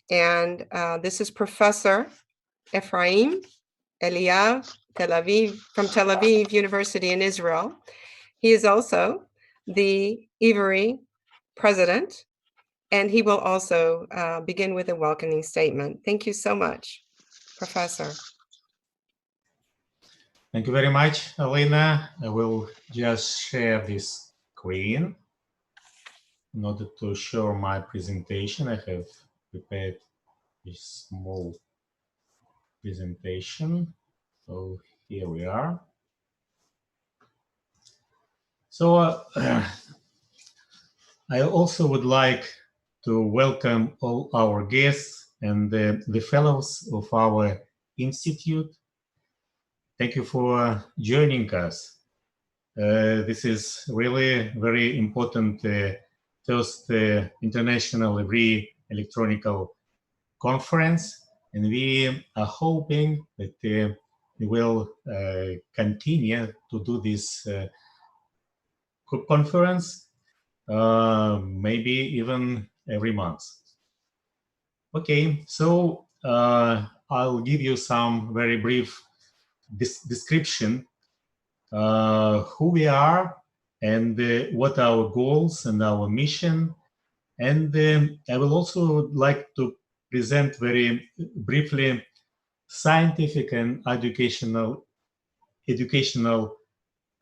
And this is Professor Ephraim Eliyav from Tel Aviv University in Israel. He is also the IWRI president, and he will also begin with a welcoming statement. Thank you so much, Professor. Thank you very much, Alina. I will just share this screen in order to show my presentation. I have prepared a small presentation. So here we are. So I also would like to welcome all our guests and the fellows of our institute. Thank you for joining us. This is really very important first International IWRI Electronical Conference, and we are hoping that we will continue to do this conference, maybe even every month. Okay, so I'll give you some very brief description who we are and what our goals and our mission. And I will also like to present very briefly scientific and educational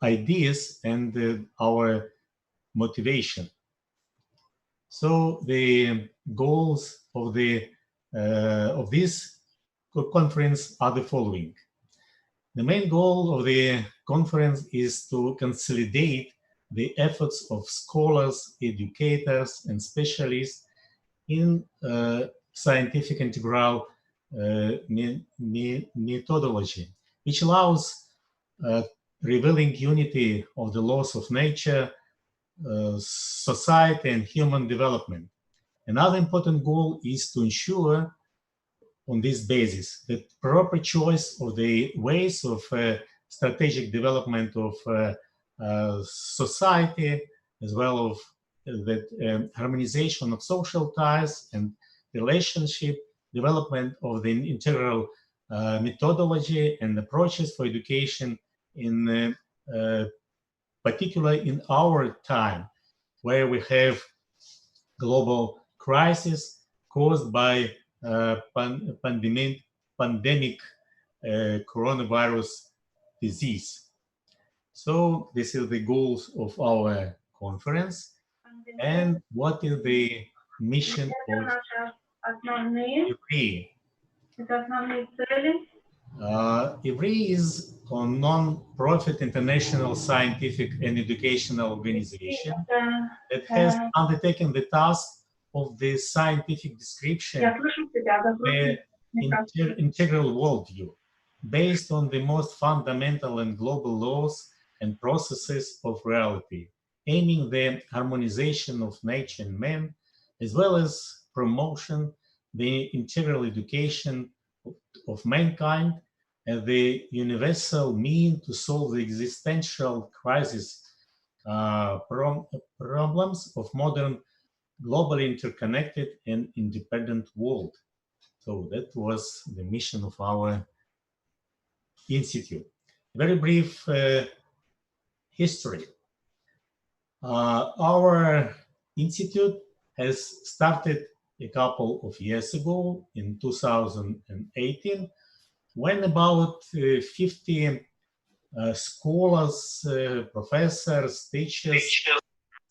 ideas and our motivation. So the goals of this conference are the following. The main goal of the conference is to consolidate the efforts of scholars, educators, and specialists in scientific integral methodology, which allows revealing unity of the laws of nature, society, and human development. Another important goal is to ensure on this basis that proper choice of the ways of strategic development of society, as well as that harmonization of social ties and relationship, development of the integral methodology and approaches for education, in particular in our time, where we have global crisis caused by pandemic coronavirus disease. So this is the goals of our conference. And what is the mission of IWRI? IWRI is a non-profit international scientific and educational organization that has undertaken the task of the scientific description of the integral worldview based on the most fundamental and global laws and processes of reality, aiming the harmonization of nature and man, as well as promotion the integral education of mankind as the universal mean to solve the existential crisis problems of modern, globally interconnected and independent world. So that was the mission of our institute. Very brief history. Our institute has started a couple of years ago in 2018, when about 50 scholars, professors, teachers,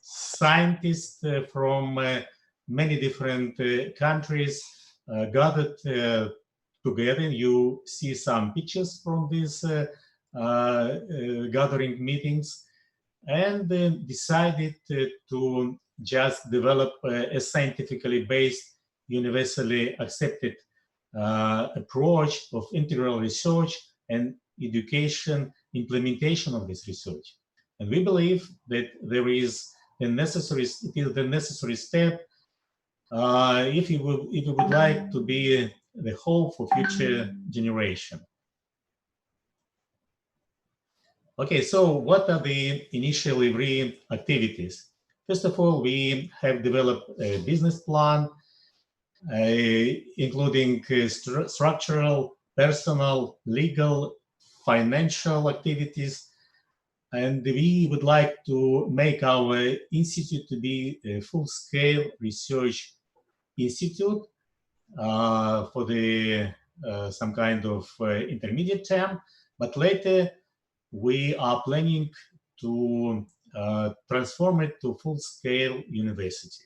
scientists from many different countries gathered together. You see some pictures from these gathering meetings, and decided to just develop a scientifically based, universally accepted approach of integral research and education implementation of this research. And we believe that it is the necessary step if you would like to be the hope for future generation. Okay, so what are the initial IWRI activities? First of all, we have developed a business plan including structural, personal, legal, financial activities. And we would like to make our institute to be a full-scale research institute for the some kind of intermediate term, but later we are planning to transform it to full-scale university.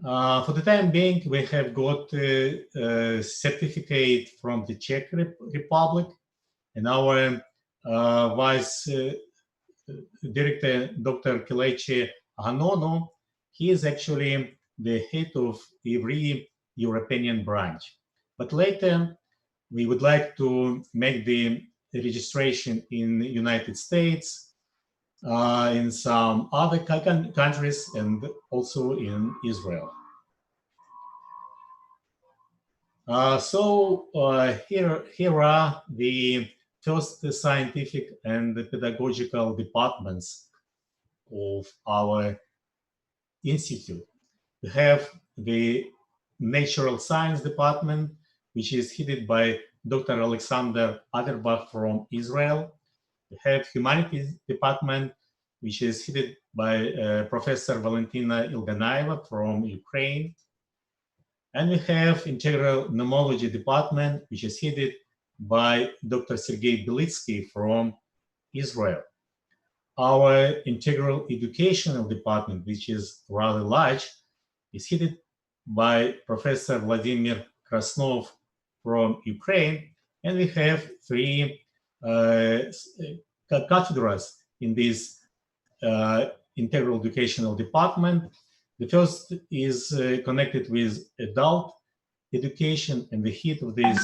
For the time being, we have got a certificate from the Czech Republic, and our vice director, Dr. Kelechi Hanono, he is actually the head of IWRI European branch. But later, we would like to make the registration in the United States, in some other countries, and also in Israel. Here are the first scientific and pedagogical departments of our institute. We have the Natural Science Department, which is headed by Dr. Alexander Aderbach from Israel. We have Humanities Department, which is headed by Professor Valentina Ilganaeva from Ukraine. And we have Integral Nomology Department, which is headed by Dr. Sergei Belitsky from Israel. Our Integral Educational Department, which is rather large, is headed by Professor Vladimir Krasnov from Ukraine. And we have three cathedrals in this Integral Educational Department. The first is connected with adult education, and the head of this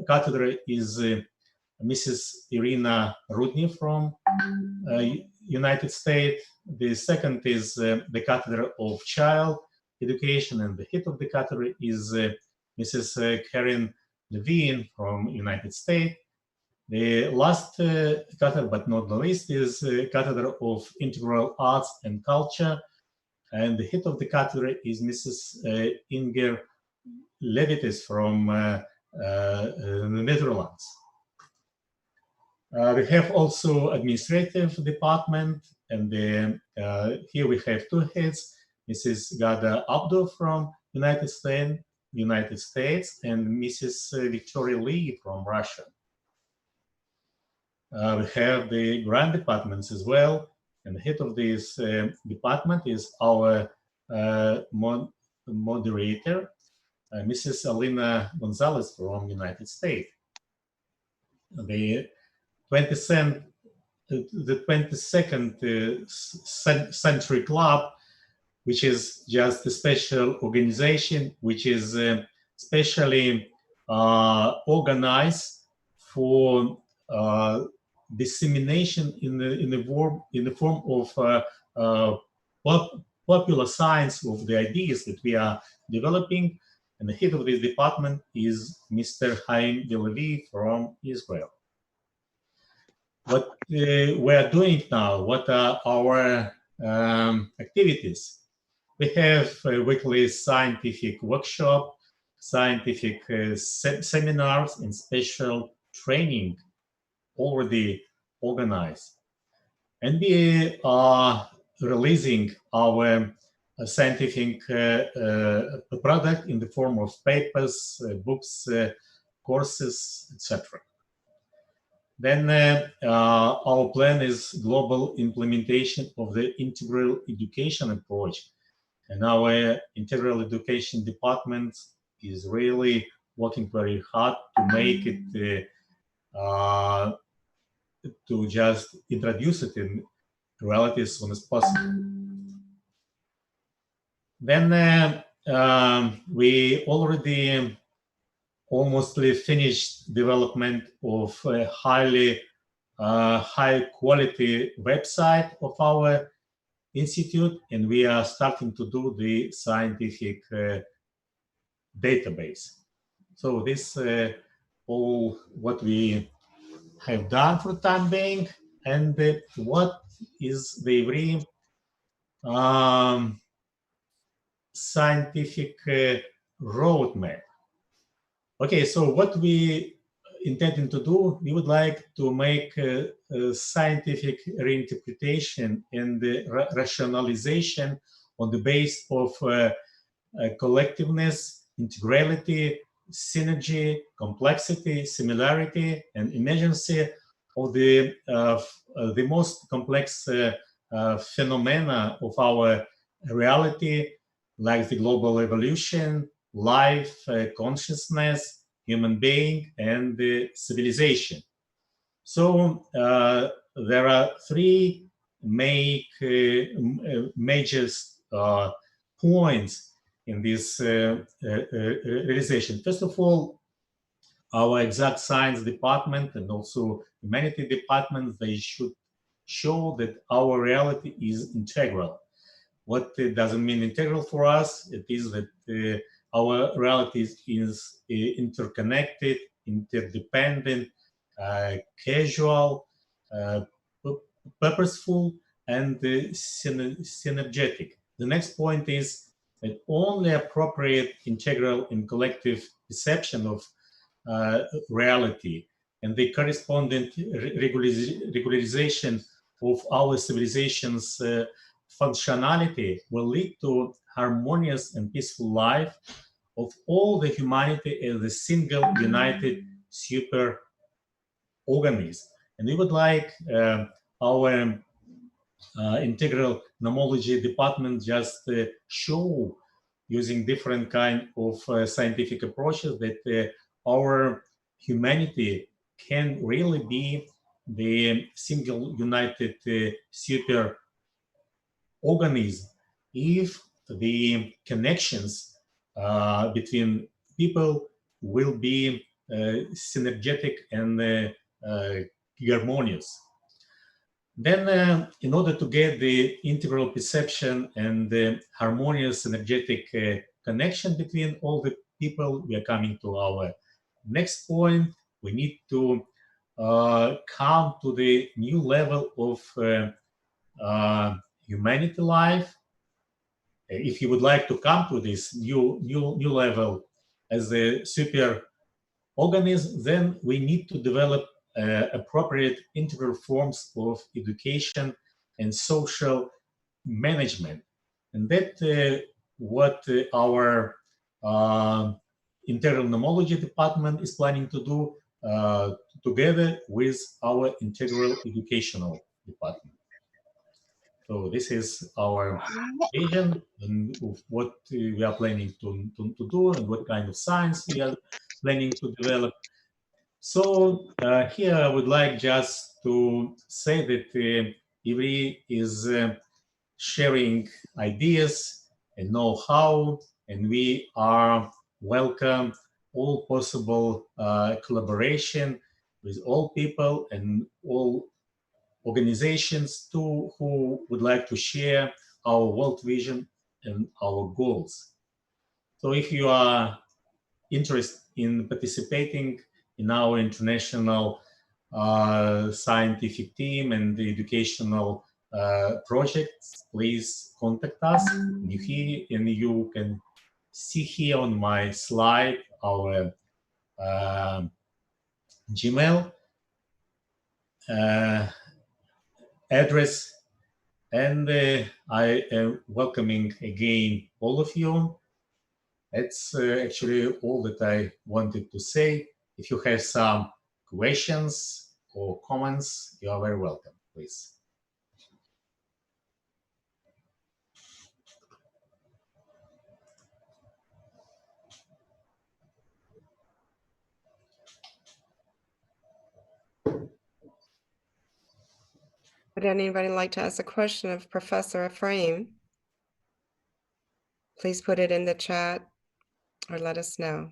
cathedra is Mrs. Irina Rudny from United States. The second is the cathedra of child education, and the head of the cathedra is Mrs. Karen Levine from United States. The last cathedra, but not the least, is Cathedra of Integral Arts and Culture, and the head of the cathedra is Mrs. Inger Levitis from the Netherlands. We have also administrative department, and here we have two heads, Mrs. Gada Abdo from United States, and Mrs. Victoria Lee from Russia. We have the grant departments as well, and the head of this department is our moderator, Mrs. Alina Gonzalez from United States. The 22nd Century Club, which is just a special organization, which is specially organized for dissemination in the form of popular science of the ideas that we are developing. And the head of this department is Mr. Haim Delavi from Israel. What we are doing now, what are our activities? We have a weekly scientific workshop, scientific seminars, and special training already organized. And we are releasing our scientific product in the form of papers, books, courses, etc. Then our plan is global implementation of the integral education approach. And our integral education department is really working very hard to make it, to just introduce it in reality as soon as possible. Then we already almost finished development of a high quality website of our institute, and we are starting to do the scientific database. So this all what we have done for the time being, and what is the IWRI scientific roadmap. Okay, so what we intending to do, we would like to make a scientific reinterpretation and rationalization on the base of collectiveness, integrality, synergy, complexity, similarity, and emergency of the most complex phenomena of our reality, like the global evolution, life, consciousness, human being, and civilization. So there are three major points in this realization. First of all, our exact science department and also humanity department, they should show that our reality is integral. What doesn't mean integral for us? It is that our reality is interconnected, interdependent, casual, purposeful, and synergetic. The next point is that only appropriate integral and collective perception of reality and the corresponding regularization of our civilization's functionality will lead to harmonious and peaceful life of all the humanity as a single united super organism. And we would like our integral nomology department just show using different kind of scientific approaches that our humanity can really be the single united super organism if the connections between people will be synergetic and harmonious. Then, in order to get the integral perception and the harmonious energetic connection between all the people, we are coming to our next point. We need to come to the new level of humanity life. If you would like to come to this new level as a super organism, then we need to develop appropriate integral forms of education and social management. And that what our integral nomology department is planning to do together with our integral educational department. So this is our vision and of what we are planning to do and what kind of science we are planning to develop. So here I would like just to say that IWRI is sharing ideas and know-how, and we are welcome all possible collaboration with all people and all organizations too who would like to share our world vision and our goals. So if you are interested in participating in our international scientific team and the educational projects, please contact us. And you can see here on my slide our Gmail address. And I am welcoming again all of you. That's actually all that I wanted to say. If you have some questions or comments, you are very welcome, please. Would anybody like to ask a question of Professor Ephraim? Please put it in the chat or let us know.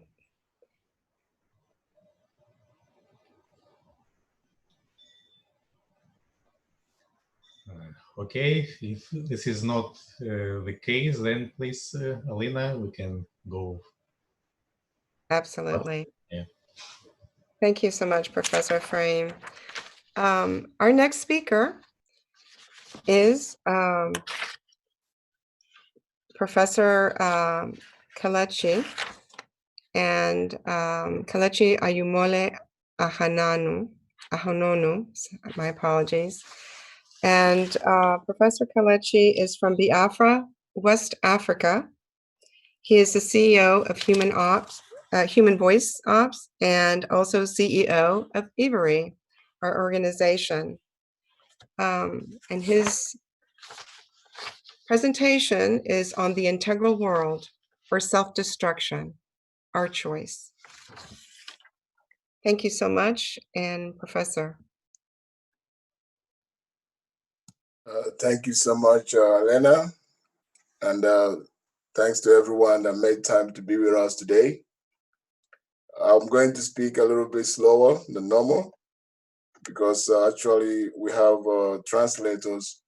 Okay, if this is not the case, then please, Alina, we can go. Absolutely. Yeah. Thank you so much, Professor Ephraim. Our next speaker is Professor Kelechi and Kelechi Ayumole Ahononu, my apologies. And Professor Kelechi is from Biafra, West Africa. He is the CEO of Human Voice Ops, and also CEO of IWRI, our organization. And his presentation is on the integral world for self-destruction, our choice. Thank you so much, and Professor. Thank you so much, Elena, and thanks to everyone that made time to be with us today. I'm going to speak a little bit slower than normal because actually we have translators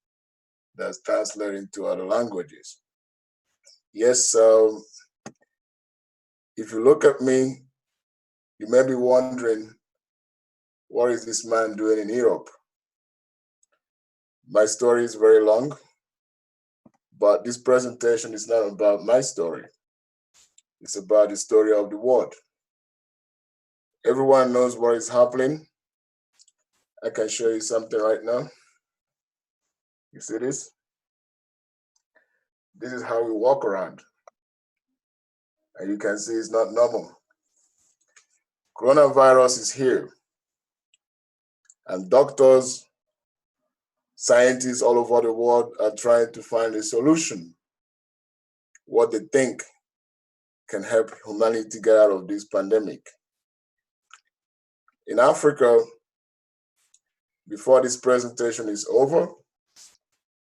that's translating to other languages. Yes, if you look at me, you may be wondering, what is this man doing in Europe? My story is very long, but this presentation is not about my story. It's about the story of the world. Everyone knows what is happening. I can show you something right now. You see this? This is how we walk around. And you can see it's not normal. Coronavirus is here. And doctors, scientists all over the world are trying to find a solution. What they think can help humanity get out of this pandemic. In Africa, before this presentation is over,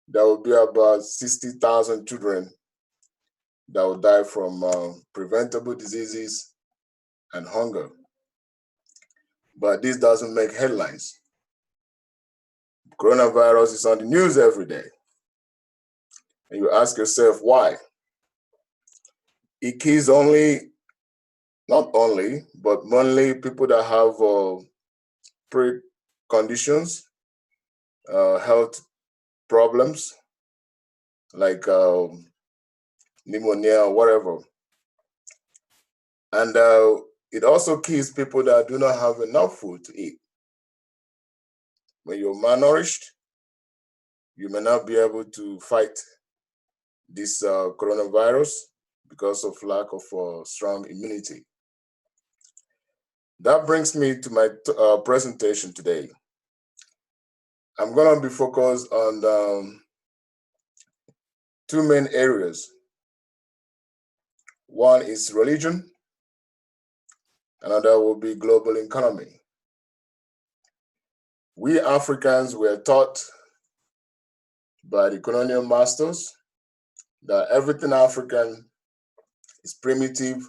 there will be about 60,000 children that will die from preventable diseases and hunger. But this doesn't make headlines. Coronavirus is on the news every day. And you ask yourself why? It kills not only, but mainly people that have preconditions, health problems, like pneumonia or whatever. And it also kills people that do not have enough food to eat. When you're malnourished, you may not be able to fight this coronavirus because of lack of strong immunity. That brings me to my presentation today. I'm going to be focused on two main areas. One is religion, another will be global economy. We Africans were taught by the colonial masters that everything African is primitive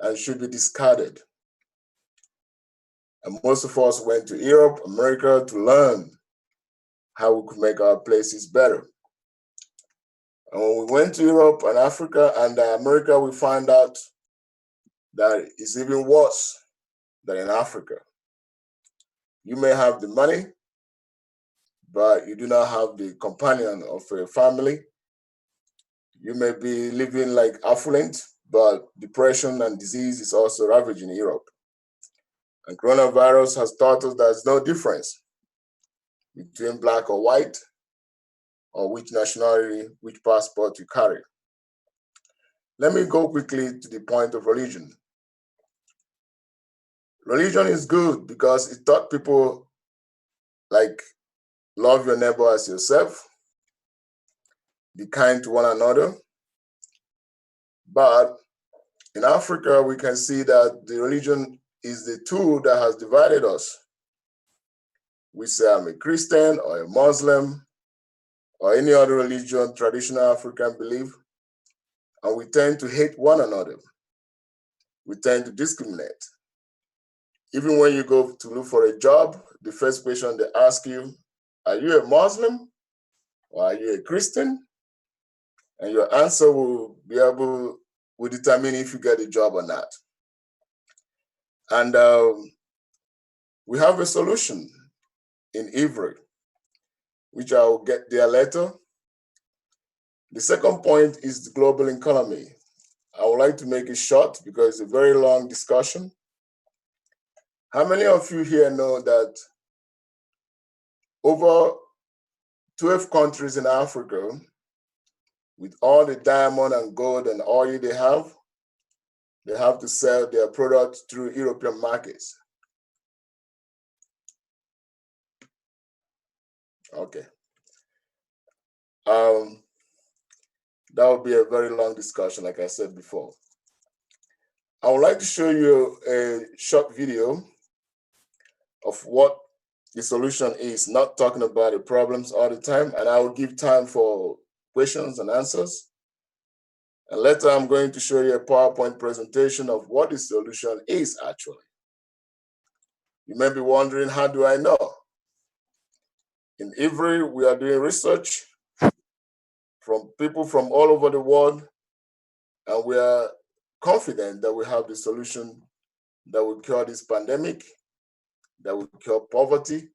and should be discarded. And most of us went to Europe, America to learn how we could make our places better. And when we went to Europe and Africa and America, we found out that it's even worse than in Africa. You may have the money, but you do not have the companion of a family. You may be living like affluent, but depression and disease is also ravaging Europe. And coronavirus has taught us there's no difference between black or white, or which nationality, which passport you carry. Let me go quickly to the point of religion. Religion is good because it taught people, like, love your neighbor as yourself, be kind to one another. But in Africa, we can see that the religion is the tool that has divided us. We say I'm a Christian or a Muslim or any other religion, traditional African belief, and we tend to hate one another. We tend to discriminate. Even when you go to look for a job, the first question they ask you, are you a Muslim or are you a Christian? And your answer will determine if you get a job or not. And we have a solution in IWRI, which I will get there later. The second point is the global economy. I would like to make it short because it's a very long discussion. How many of you here know that over 12 countries in Africa, with all the diamond and gold and oil they have to sell their products through European markets? Okay. That would be a very long discussion, like I said before. I would like to show you a short video of what the solution is, not talking about the problems all the time, and I will give time for questions and answers. And later, I'm going to show you a PowerPoint presentation of what the solution is actually. You may be wondering, how do I know? In IWRI, we are doing research from people from all over the world, and we are confident that we have the solution that will cure this pandemic, that will cure poverty,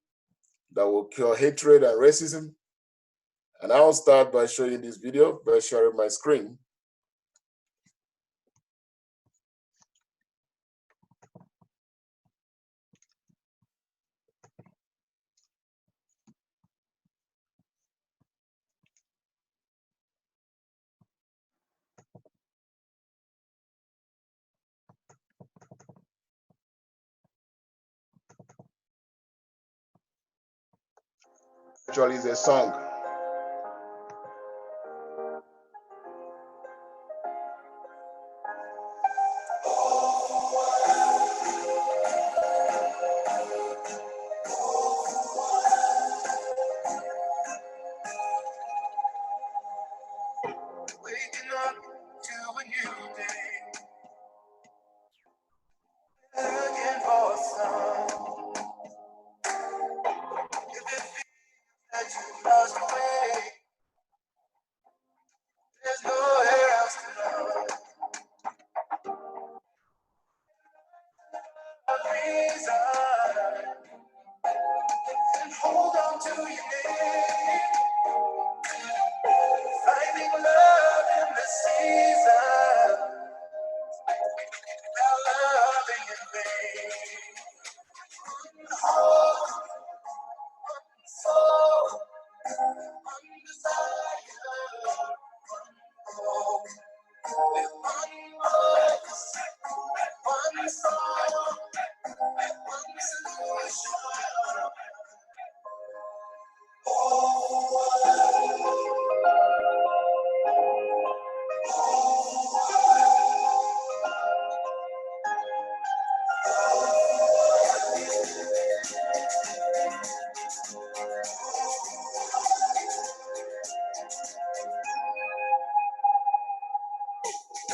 that will cure hatred and racism. And I'll start by showing this video by sharing my screen. Actually, it's a song. Waking up to a new day, looking for some. If it feels that you lost your way, there's nowhere else to go. A reason, and hold on to your name. Finding love in the season, now loving in vain. Heart, soul, one desire, hope, with one voice, one song, one solution.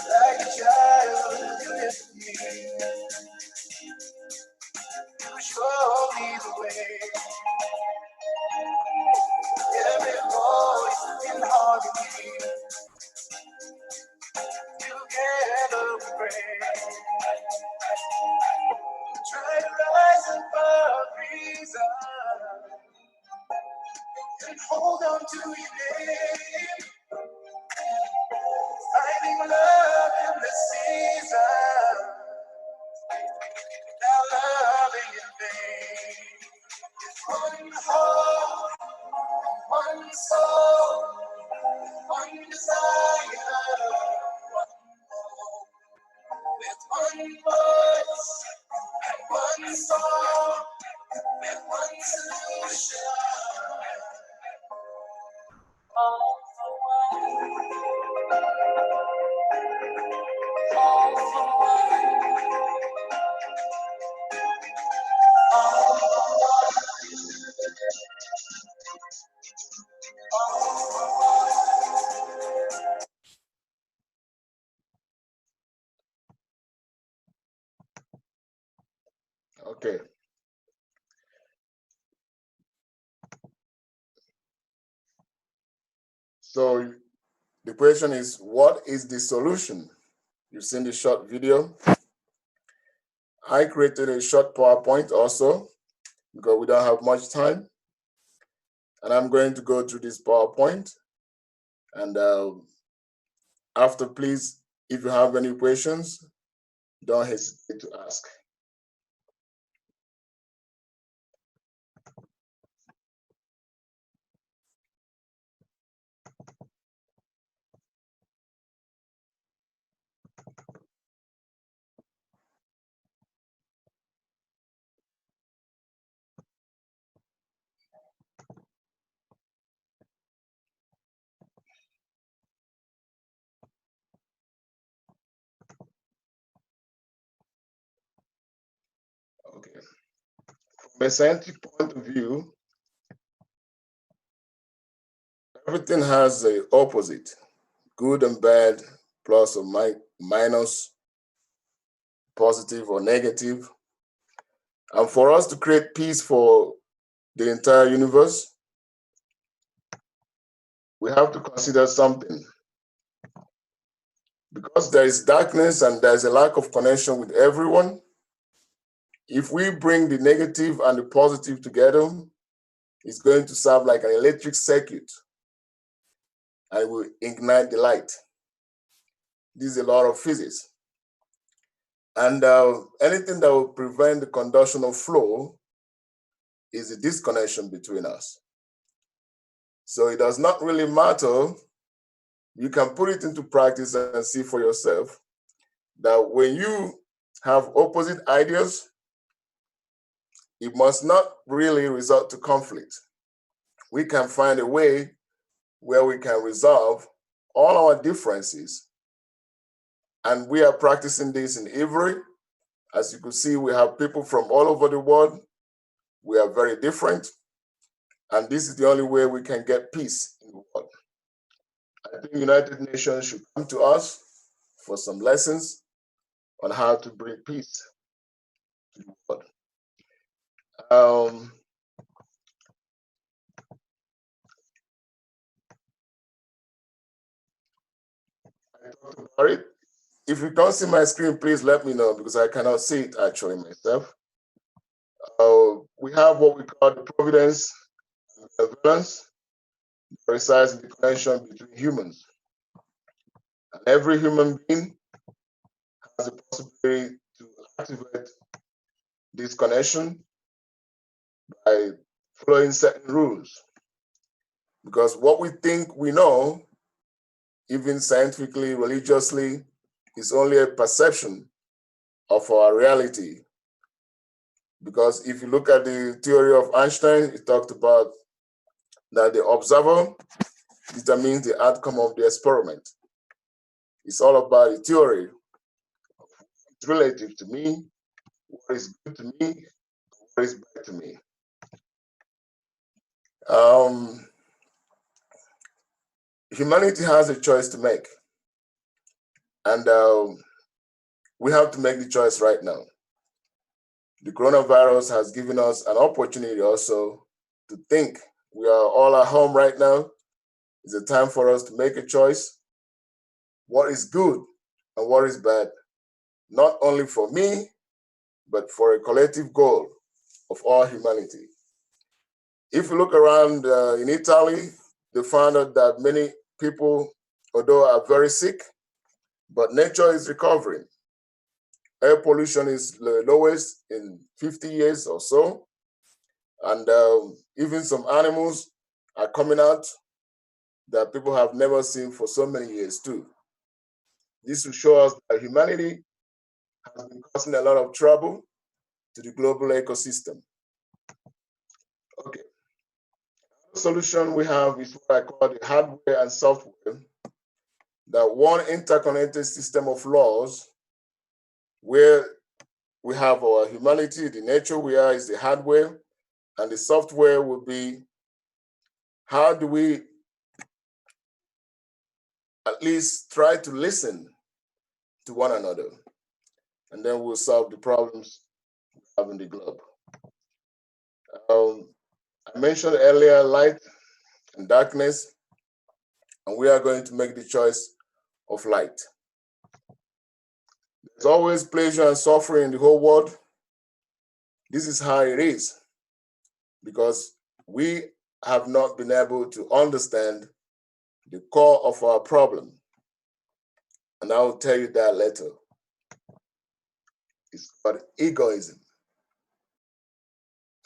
Like a child, you lift me, you show me the way. Every voice in harmony, together we pray. Try to rise above reason and hold on to your name. Finding love in the season, now loving in vain. One heart, one soul, one desire, one hope, with one voice and one song, with one solution. All for one, all for one, all for one, all for one. Okay. So the question is, what is the solution? You've seen the short video. I created a short PowerPoint also because we don't have much time. And I'm going to go through this PowerPoint. And after, please, if you have any questions, don't hesitate to ask. Okay. From a scientific point of view, everything has an opposite, good and bad, plus or minus, positive or negative. And for us to create peace for the entire universe, we have to consider something. Because there is darkness and there is a lack of connection with everyone, if we bring the negative and the positive together, it's going to serve like an electric circuit and it will ignite the light. This is a lot of physics. And anything that will prevent the conduction of flow is a disconnection between us. So it does not really matter. You can put it into practice and see for yourself that when you have opposite ideas, it must not really result to conflict. We can find a way where we can resolve all our differences. And we are practicing this in IWRI. As you can see, we have people from all over the world. We are very different. And this is the only way we can get peace in the world. I think United Nations should come to us for some lessons on how to bring peace to the world. I talked about it. If you can't see my screen, please let me know because I cannot see it actually myself. We have what we call the providence and benevolence that resides in the connection between humans. And every human being has the possibility to activate this connection by following certain rules. Because what we think we know, even scientifically, religiously, is only a perception of our reality. Because if you look at the theory of Einstein, it talked about that the observer determines the outcome of the experiment. It's all about the theory. It's relative to me, what is good to me, what is bad to me. Humanity has a choice to make. And we have to make the choice right now. The coronavirus has given us an opportunity also to think. We are all at home right now. It's a time for us to make a choice. What is good and what is bad, not only for me, but for a collective goal of all humanity. If you look around in Italy, they found out that many people, although are very sick, but nature is recovering. Air pollution is the lowest in 50 years or so. And even some animals are coming out that people have never seen for so many years too. This will show us that humanity has been causing a lot of trouble to the global ecosystem. Okay. The solution we have is what I call the hardware and software. That one interconnected system of laws where we have our humanity, the nature we are is the hardware, and the software will be how do we at least try to listen to one another, and then we'll solve the problems we have in the globe. I mentioned earlier light and darkness, and we are going to make the choice of light. There's always pleasure and suffering in the whole world. This is how it is, because we have not been able to understand the core of our problem. And I will tell you that later. It's called egoism.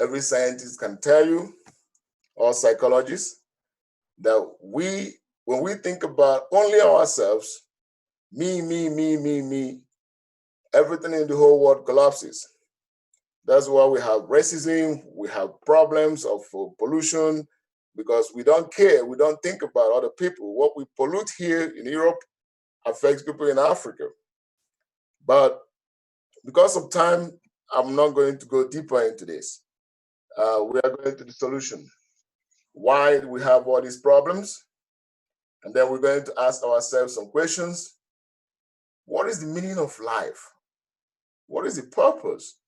Every scientist can tell you, or psychologist, that when we think about only ourselves, me, everything in the whole world collapses. That's why we have racism, we have problems of pollution, because we don't care, we don't think about other people. What we pollute here in Europe affects people in Africa. But because of time, I'm not going to go deeper into this. We are going to the solution. Why we have all these problems? And then we're going to ask ourselves some questions. What is the meaning of life? What is the purpose?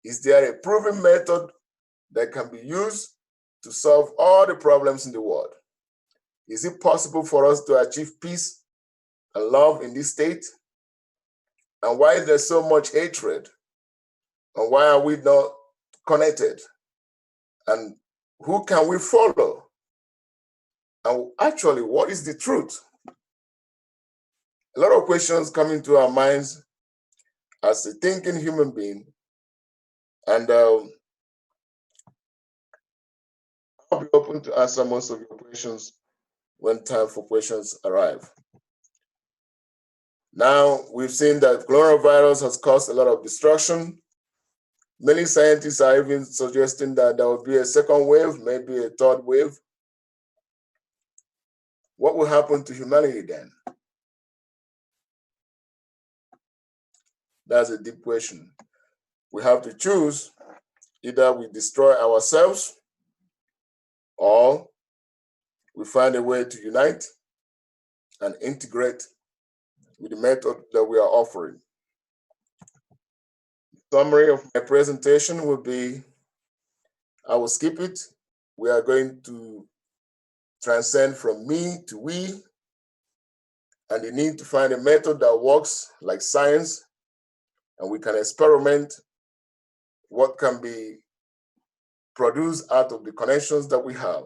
Is there a proven method that can be used to solve all the problems in the world? Is it possible for us to achieve peace and love in this state? And why is there so much hatred? And why are we not connected? And who can we follow? And actually, what is the truth? A lot of questions come into our minds as a thinking human being. And I'll be open to answer most of your questions when time for questions arrive. Now, we've seen that coronavirus has caused a lot of destruction. Many scientists are even suggesting that there will be a second wave, maybe a third wave. What will happen to humanity then? That's a deep question. We have to choose: either we destroy ourselves or we find a way to unite and integrate with the method that we are offering. The summary of my presentation will be, I will skip it. We are going to transcend from me to we, and the need to find a method that works like science, and we can experiment what can be produced out of the connections that we have.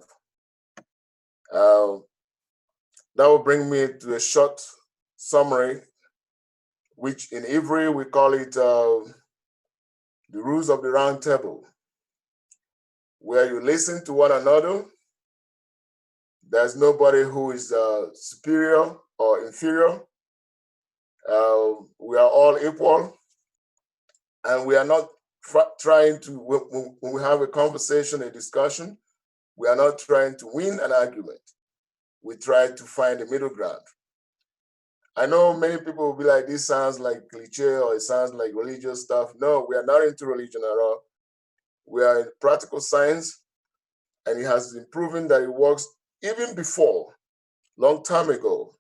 That will bring me to a short summary, which in IWRI we call it the rules of the round table, where you listen to one another. There's nobody who is superior or inferior. We are all equal, and we are not trying to, when we have a conversation, a discussion, we are not trying to win an argument. We try to find a middle ground. I know many people will be like, this sounds like cliche or it sounds like religious stuff. No, we are not into religion at all. We are in practical science, and it has been proven that it works even before, long time ago.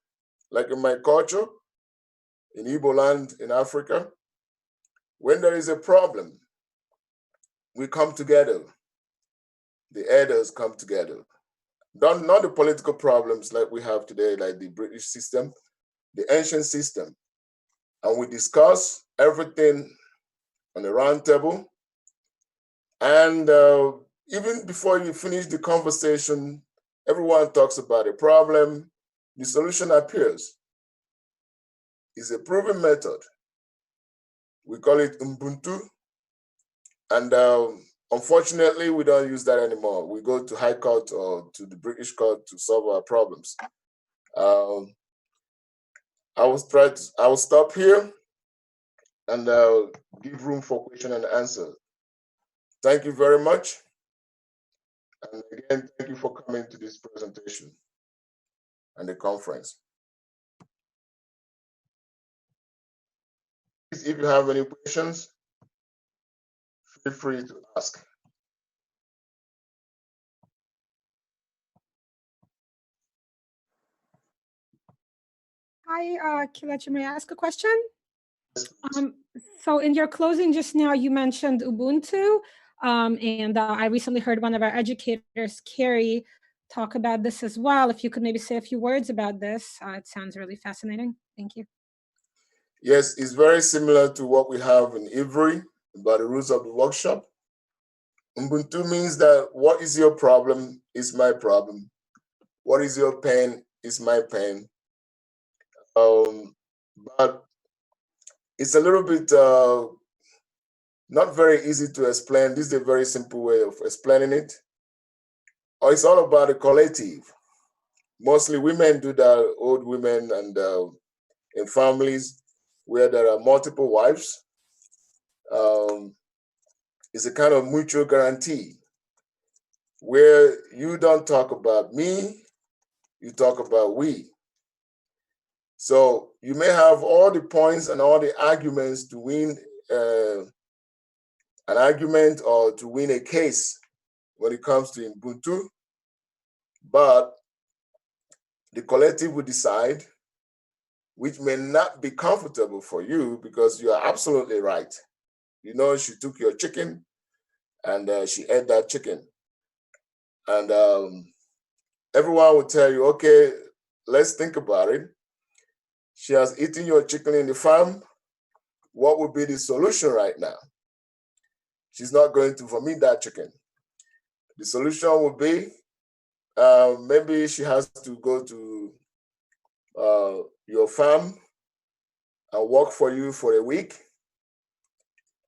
Like in my culture, in Igbo land in Africa, when there is a problem, we come together. The elders come together. Not the political problems like we have today, like the British system, the ancient system. And we discuss everything on the round table. And even before you finish the conversation, everyone talks about a problem, the solution appears. It's a proven method. We call it Ubuntu. And unfortunately, we don't use that anymore. We go to High Court or to the British court to solve our problems. I will stop here and give room for question and answer. Thank you very much. And again, thank you for coming to this presentation and the conference. Please, if you have any questions, feel free to ask. Hi, Kelechi, may I ask a question? So in your closing just now, you mentioned Ubuntu, and I recently heard one of our educators, Carrie, talk about this as well. If you could maybe say a few words about this, it sounds really fascinating. Thank you. Yes, it's very similar to what we have in IWRI about the rules of the workshop. Ubuntu means that what is your problem is my problem. what is your pain is my pain. But it's a little bit not very easy to explain. This is a very simple way of explaining it. Or it's all about a collective. Mostly women do that, old women, and in families where there are multiple wives. It's a kind of mutual guarantee where you don't talk about me, you talk about we. So you may have all the points and all the arguments to win an argument or to win a case when it comes to Ubuntu, but the collective will decide, which may not be comfortable for you because you are absolutely right. You know, she took your chicken and she ate that chicken. And everyone will tell you, okay, let's think about it. She has eaten your chicken in the farm. What would be the solution right now? She's not going to vomit that chicken. The solution would be maybe she has to go to your farm and work for you for a week,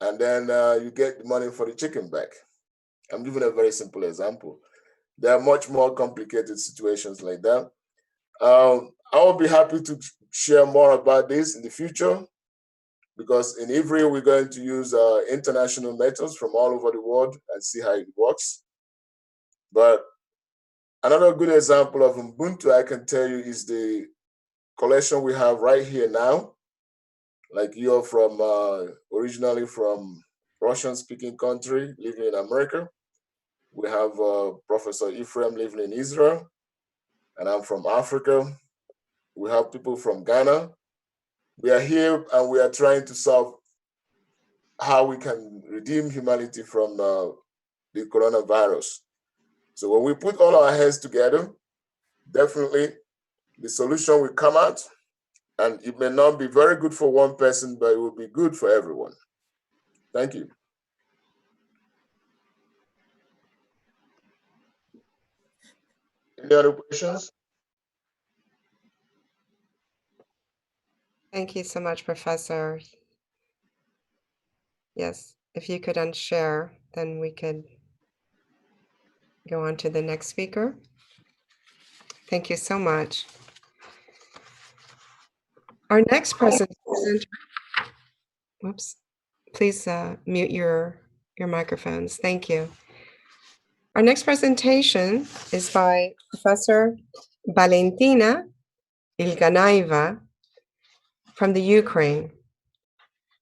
and then you get the money for the chicken back. I'm giving a very simple example. There are much more complicated situations like that. I will be happy to share more about this in the future, because in IWRI, we're going to use international methods from all over the world and see how it works. But another good example of Ubuntu I can tell you is the collection we have right here now. Like you're from originally from Russian-speaking country living in America. We have Professor Ephraim living in Israel, and I'm from Africa. We have people from Ghana. We are here and we are trying to solve how we can redeem humanity from the coronavirus. So when we put all our heads together, definitely the solution will come out, and it may not be very good for one person, but it will be good for everyone. Thank you. Any other questions? Thank you so much, Professor. Yes, if you could unshare, then we could go on to the next speaker. Thank you so much. Our next presenter, whoops, please mute your microphones. Thank you. Our next presentation is by Professor Valentina Ilganaeva from the Ukraine.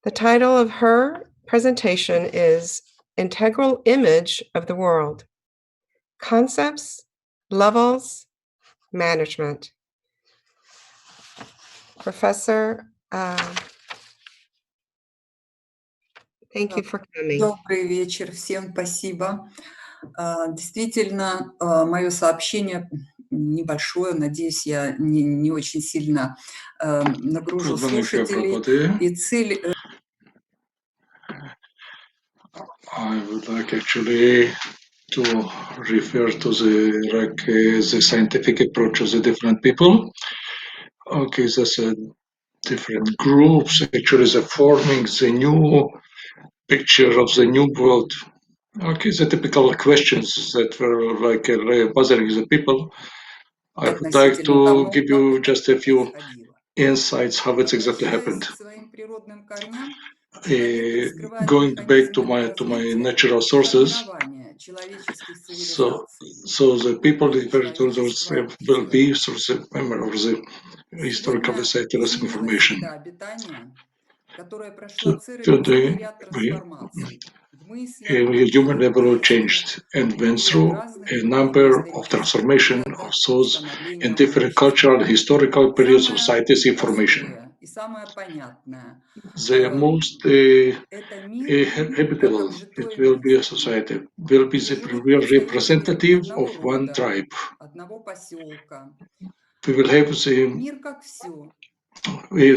The title of her presentation is Integral Image of the World: Concepts, Levels, Management. Professor, thank you for coming. Добрый вечер, всем спасибо. Действительно, мое сообщение небольшое, надеюсь, я не очень сильно нагружу слушателей. И цель... I would like actually to refer to the scientific approach of the different people. Okay, there's different groups actually they're forming the new picture of the new world. Okay, the typical questions that were like bothering the people. I would like to give you just a few insights how it's exactly happened. Going back to my natural sources, so the people refer to those will be through the memory of the historical recitals information. Today, human evolution changed and went through a number of transformation of thoughts in different cultural and historical periods of society's information. The most habitable it will be a society will be the real representative of one tribe. We will have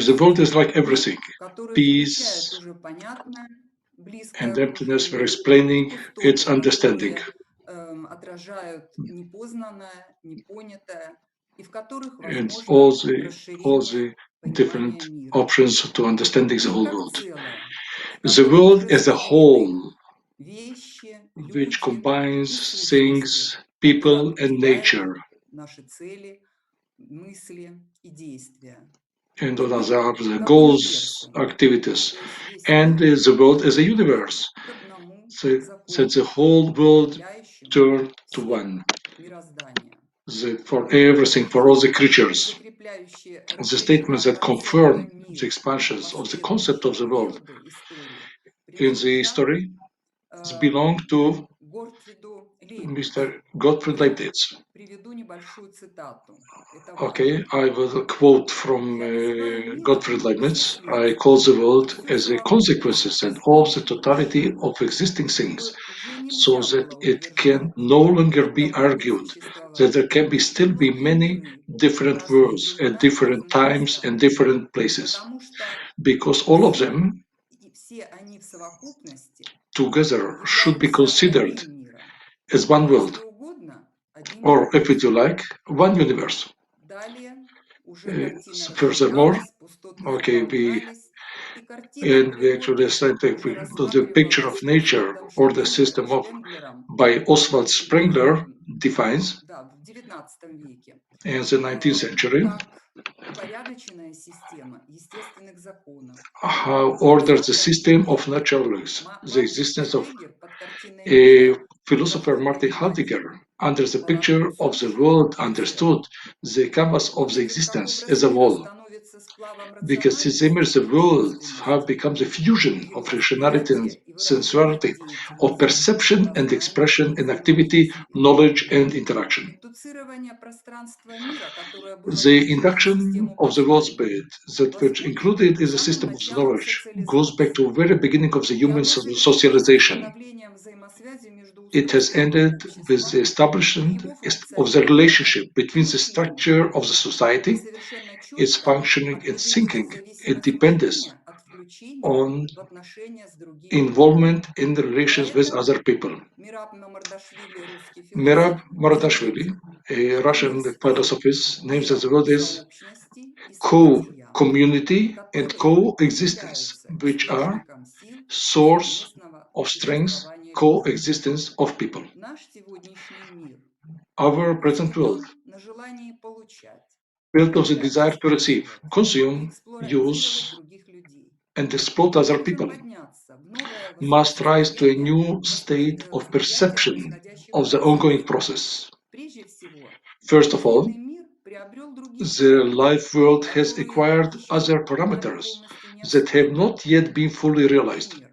the world is like everything. Peace and emptiness were explaining its understanding. отражают непознанное, непонятое, и в которых and all возможно the расширение different понимания мира. options to understanding the Мир whole как world. целое, в The котором world уже as a соединены whole, вещи, which люди combines и сущности, things, которые people, and определяют nature, наши цели, мысли и действия. and И those мир are the как goals, универсум, activities, то есть весь and мир the world as a идет universe, к одному so that закону, the whole world закрепляющему turn to все one. мироздание. For everything, for all the creatures. Закрепляющие The расширение statements that концепта confirm the мира expansions в of the concept последующие of the world периоды истории in the принадлежат history belong to Гортфриду Mr. Лейбницу. Gottfried Я Leibniz. приведу небольшую цитату. Это Okay, важно. I will quote from Я называю миром Gottfried все Leibniz. I следствия, call the world всю as the совокупность consequences and all the существующих totality вещей, of existing things, чтобы уже so нельзя that было it can утверждать, no longer be будто могут argued that there существовать can be still be многие many миры в different разные worlds at времена и в different разных times местах, and different places, потому что because all of все, them все они в совокупности together should be являются considered одним миром, as one если world, угодно, одним or if you универсумом. like, one universe. Далее уже картина Furthermore, расширялась, пустоты okay, заполнялись, и картина we actually природы start уже the picture of рассматривалась nature Освальдом or the system of Шпенглером by Oswald Spengler defines да, в XIX веке in the 19th century как упорядоченная система естественных законов. how orders the system of natural laws, the Мартин existence of Хайдеггер под картиной a мира philosopher предложил Martin понимать Heidegger under the picture полотно of the сущего world и целого. understood the canvas of the Увидев, как existence образ as a мира whole, становится сплавом because his image, рациональности the и world, have чувственности become the fusion в of его rationality and восприятии и выражении в sensuality, of деятельности, perception and познании expression и and activity, взаимодействии. knowledge and interaction. Индуцирование пространства мира, которое было The включено в induction систему of the world познания, spirit that which восходит included к is the самым system of the началам knowledge goes back социализации, to the very beginning of the и human оно завершилось socialization. установлением взаимосвязи между It has устройством ended with the общества, establishment его of the функционированием relationship и between the мышлением. structure of the И society, совершенно its четко functioning, its определилась thinking, its зависимость dependence мышления от включения on в отношения с другими людьми. involvement in the За relations with это other people. Мираб Мамардашвили, русский Merab философ, Mardashvili, заметил, a что Russian мир стал philosophist, names that the миром word is сообщности и события, co-community and которые не coexistence, являются which are источником сил и source совместного of strength, существования людей. coexistence of people. Наш сегодняшний мир Our present world, возведен на желании получать, built of the потреблять, desire to receive, использовать и consume, эксплуатировать use, других людей. and exploit Мы other можем people, подняться в новое must rise to a состояние new state of восприятия perception происходящих of the ongoing процессов. process. Прежде всего, First of all, жизненный мир приобрел другие the параметры, life world has которые acquired еще other нами parameters полностью не that have освоены. not yet been fully realized. Например,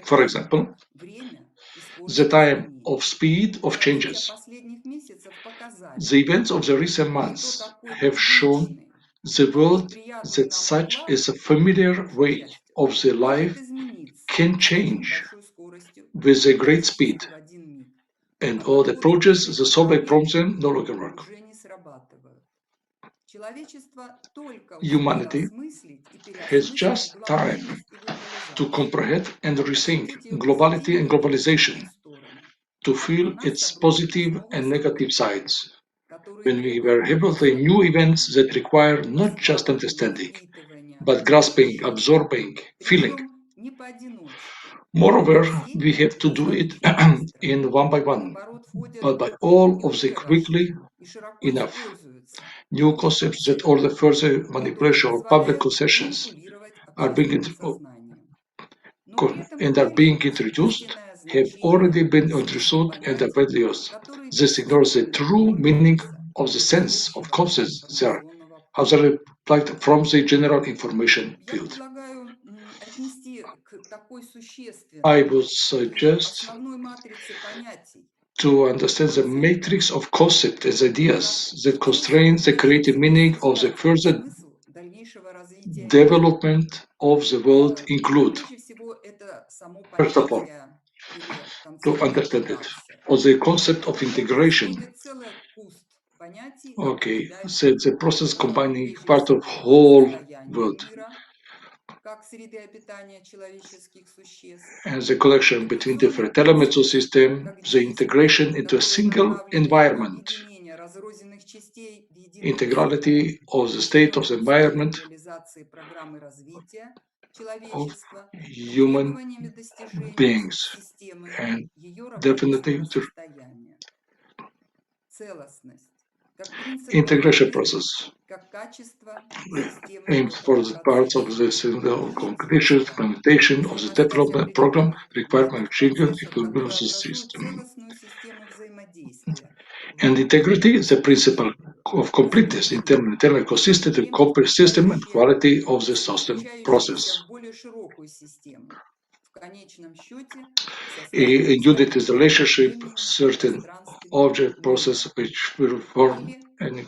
For такие example, как время и the скорость time изменений. of speed of События changes. последних месяцев показали, The events of the recent что months такой have shown привычный, the такой world приятный that нам such уклад is a familiar way жизнедятельности of the может life измениться can с очень change большой скоростью with a и great speed, практически в один миг. and А all approaches the подобные Soviet параметры program no longer work. уже не срабатывают. Человечество только успело Humanity осмыслить и has переосмыслить just time глобальность и to глобализацию, comprehend and rethink ощутить ее globality and позитивные и негативные globalization, стороны, to как на feel нас its обрушились positive новые and negative события, sides. которые When we were требуют able to глубокого new events понимания, that require not just осваивания, understanding, впитывания but и grasping, ощущения. absorbing, feeling. Причем не поодиночке, Moreover, не все we have to do it достаточно быстро, in one by а one, наоборот входят but by all и of the уже quickly вошли и широко enough используются new новые concepts that концепты, all the further которые manipulation of public позволяют concessions манипулировать are being общественным sознанием. Но при этом and are being игнорируется introduced истинное have already значение been сущих understood and are понятий, widely used. которые This ignores the бесспорно true meaning являются of the из sense of общего concepts that are информационного how поля. they reflect from the general information Я field. предлагаю отнести к такой I существенной would и suggest основной матрице понятий to understand the концепты, matrix of concepts as как ideas that способы constrains the creative дальнейшего и meaning of the созидательный further смысл дальнейшего развития мира. development of the world include, Прежде всего, это само first of all, понятие или to концепт understand it, интеграции. or the concept of В него integration. происходит целый куст понятий, Okay, so определяющих the process combining прежде part of всего whole состояние world, мира, as a collection between different elements of system, the integration into a single environment, integrality of the state of the environment of human beings, and definitely the integration process aims for the parts of the single conditions, implementation of the development program requirement equilibrium of the system. And integrity is the principle of completeness, internal consistency, complete system, and quality of the system process. A unit is a relationship, certain object process which will form an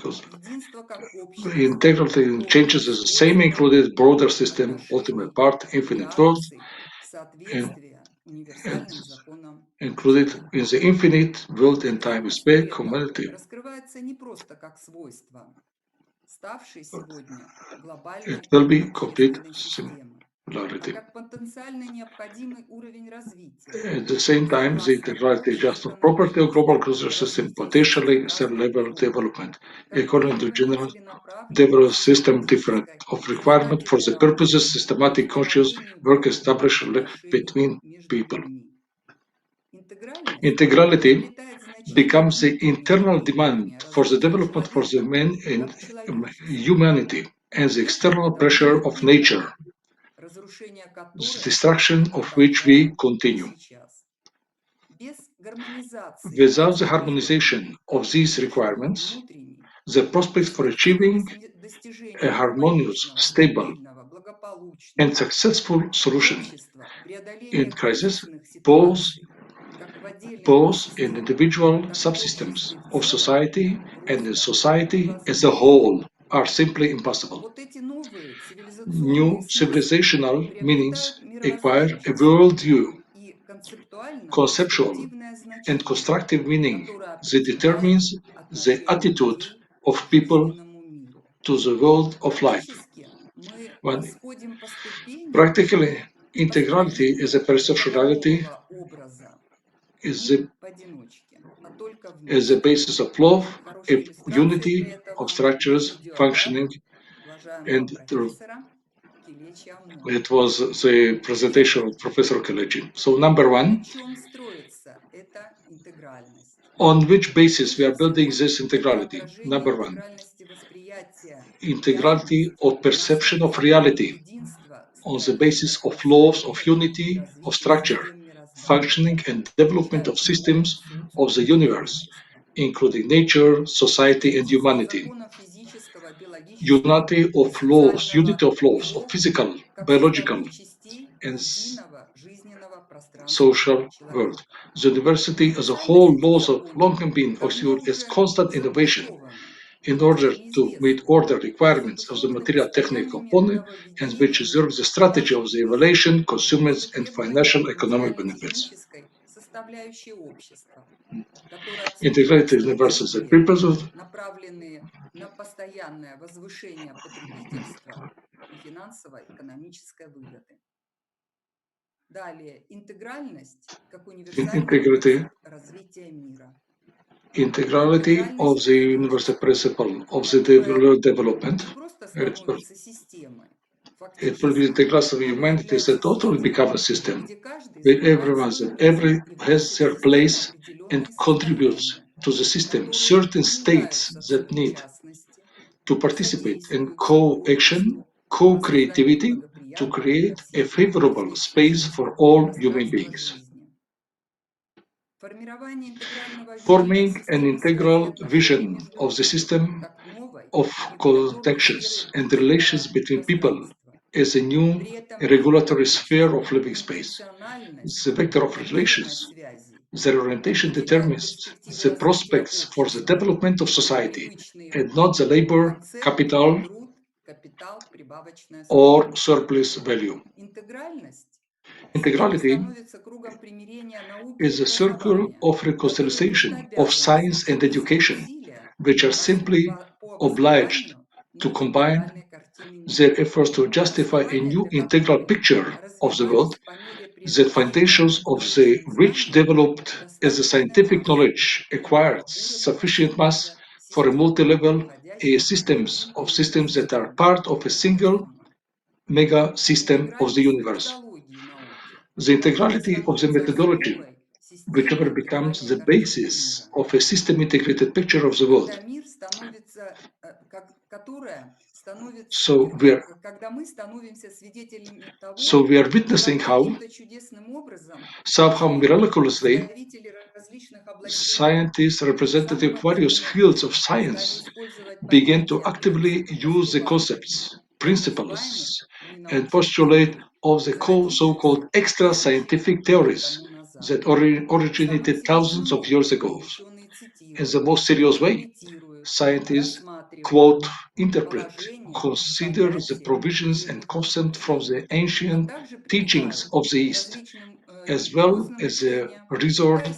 integrity changes is the same included broader system, ultimate part, infinite world, and included in the infinite world and time space community. It will be complete similarity. At the same time, the integrality just of property of global cruiser system potentially cell-level development, according to general development system different of requirement for the purposes systematic conscious work established between people. Integrality becomes the internal demand for the development for the man and humanity and the external pressure of nature, the destruction of which we continue. Without the harmonization of these requirements, the prospects for achieving a harmonious, stable, and successful solution in crisis both in individual subsystems of society and in society as a whole are simply impossible. New civilizational meanings acquire a worldview, conceptual and constructive meaning that determines the attitude of people to the world of life. Practically, integrality as a perceptuality is the basis of love, a unity of structures functioning, and it was the presentation of Professor Kelechi. So number one, on which basis we are building this integrality? Number one, integrality of perception of reality on the basis of laws of unity of structure, functioning and development of systems of the universe, including nature, society, and humanity. Unity of laws of physical, biological, and social world. The diversity as a whole laws of long being is constant innovation in order to meet order requirements of the material technical component and which serves the strategy of the evaluation, consumers, and financial economic benefits. Integrated universe is a purpose of направленные на постоянное возвышение потребительства и финансово-экономической выгоды. Далее, интегральность как универсальный принцип развития мира. Integrality of the universal principle of the development. It will be integration of humanity as a total become a system where every has their place and contributes to the system. Certain states that need to participate in co-action, co-creativity to create a favorable space for all human beings. Forming an integral vision of the system of connections and relations between people as a new regulatory sphere of living space. The vector of relations, their orientation determines the prospects for the development of society and not the labor, capital, or surplus value. Integrality is a circle of reconciliation of science and education, which are simply obliged to combine their efforts to justify a new integral picture of the world, the foundations of the which developed as the scientific knowledge acquired sufficient mass for a multi-level systems that are part of a single mega system of the universe. The integrality of the methodology, whichever becomes the basis of a system-integrated picture of the world. So we are witnessing how somehow miraculously scientists representative of various fields of science began to actively use the concepts, principles, and postulate of the so-called extra scientific theories that originated thousands of years ago. In the most serious way, scientists quote, interpret, consider the provisions and concepts from the ancient teachings of the East, as well as a resort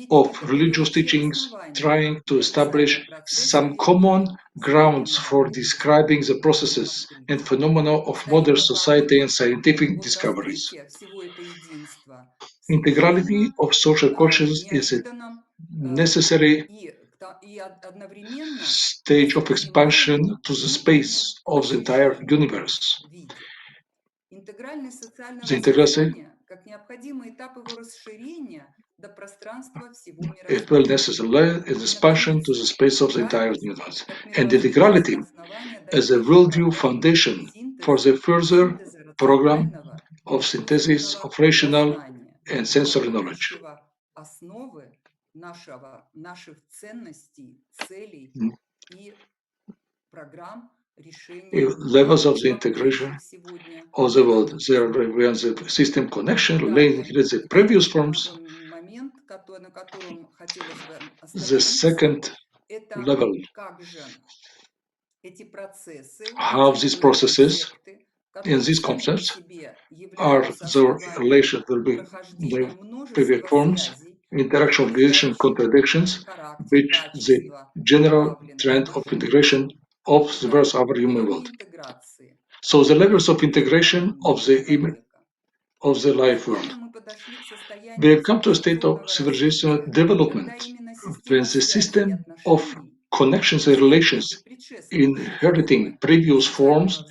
of religious teachings trying to establish some common grounds for describing the processes and phenomena of modern society and scientific discoveries. Integrality of social consciousness is a necessary stage of expansion to the space of the entire universe. The integration it will necessarily is expansion to the space of the entire universe, and the integrality as a worldview foundation for the further program of synthesis of rational and sensory knowledge. Levels of the integration of the world. There when the system connection related to the previous forms. The second level, how these processes in these concepts are the relation will be the previous forms, interaction, relation, contradictions, which the general trend of integration of the verse of our human world. So the levels of integration of the life world. We have come to a state of civilizational development when the system of connections and relations inheriting previous forms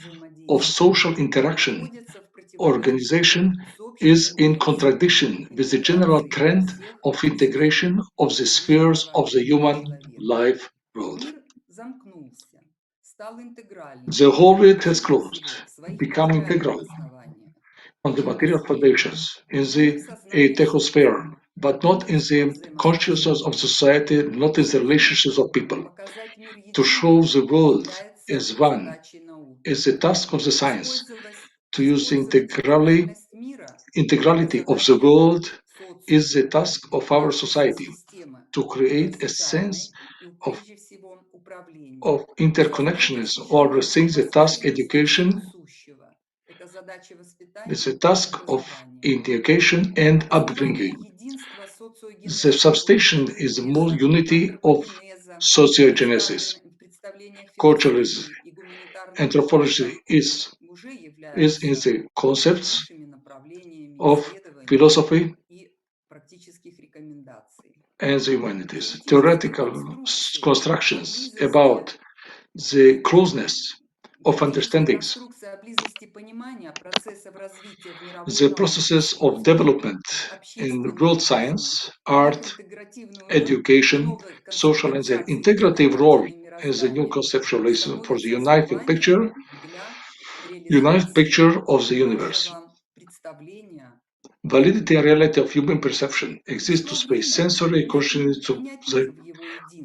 of social interaction organization is in contradiction with the general trend of integration of the spheres of the human life world. The whole world has closed, become integral on the material foundations in the techosphere, but not in the consciousness of society, not in the relationships of people. To show the world as one is the task of the science. To use the integrality of the world is the task of our society. To create a sense of interconnectedness or things the task education is a task of education and upbringing. The substation is the more unity of sociogenesis. Culturalism, anthropology is in the concepts of philosophy and the humanities. Theoretical constructions about the closeness of understandings, the processes of development in world science, art, education, social, and their integrative role as a new conceptualization for the united picture of the universe. Validity and reality of human perception exists to space sensory consciousness of the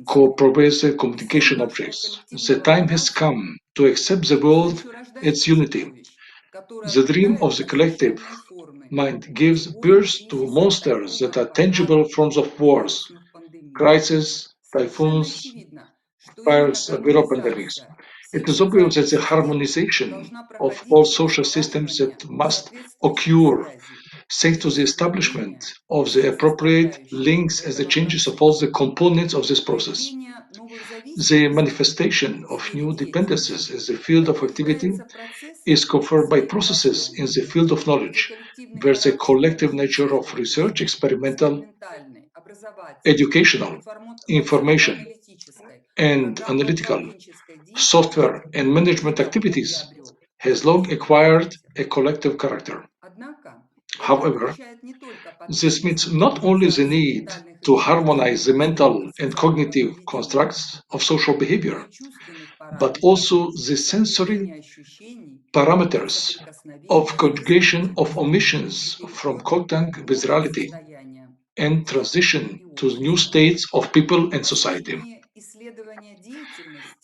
co-pervasive communication objects. The time has come to accept the world, its unity. The dream of the collective mind gives birth to monsters that are tangible forms of wars, crises, typhoons, fires, and pandemics. It is obvious that the harmonization of all social systems that must occur thanks to the establishment of the appropriate links as the changes of all the components of this process. The manifestation of new dependencies as a field of activity is conferred by processes in the field of knowledge, where the collective nature of research, experimental, educational, information, and analytical, software, and management activities has long acquired a collective character. However, this means not only the need to harmonize the mental and cognitive constructs of social behavior, but also the sensory parameters of conjugation of omissions from contact with reality and transition to new states of people and society.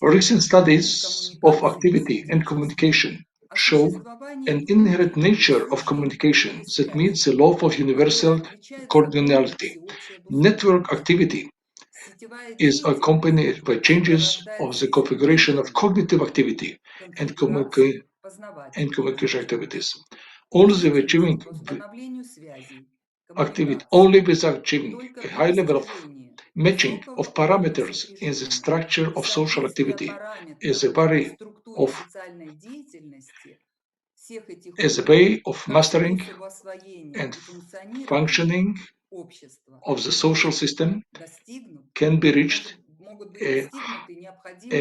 Recent studies of activity and communication show an inherent nature of communication that meets the law of universal cardinality. Network activity is accompanied by changes of the configuration of cognitive activity and communication activities. Only with achieving a high level of matching of parameters in the structure of social activity is a way of mastering and functioning of the social system can be reached a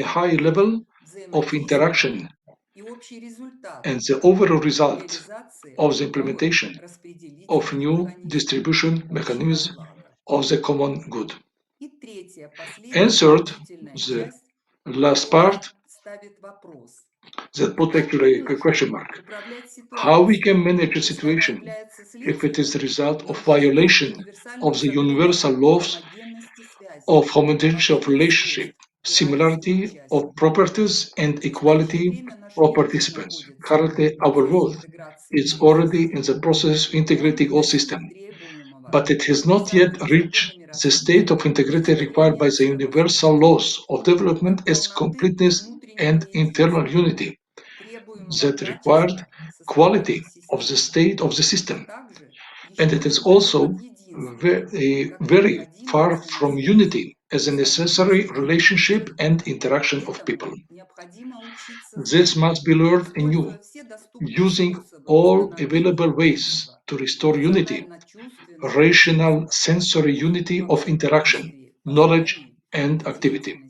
high level of interaction, and the overall result of the implementation of new distribution mechanisms of the common good. And third, the last part that put actually a question mark. How we can manage a situation if it is the result of violation of the universal laws of homogeneity of relationship, similarity of properties, and equality of participants. Currently, our world is already in the process of integrating all systems, but it has not yet reached the state of integrity required by the universal laws of development as completeness and internal unity that required quality of the state of the system. And it is also very far from unity as a necessary relationship and interaction of people. This must be learned anew, using all available ways to restore unity, rational sensory unity of interaction, knowledge, and activity.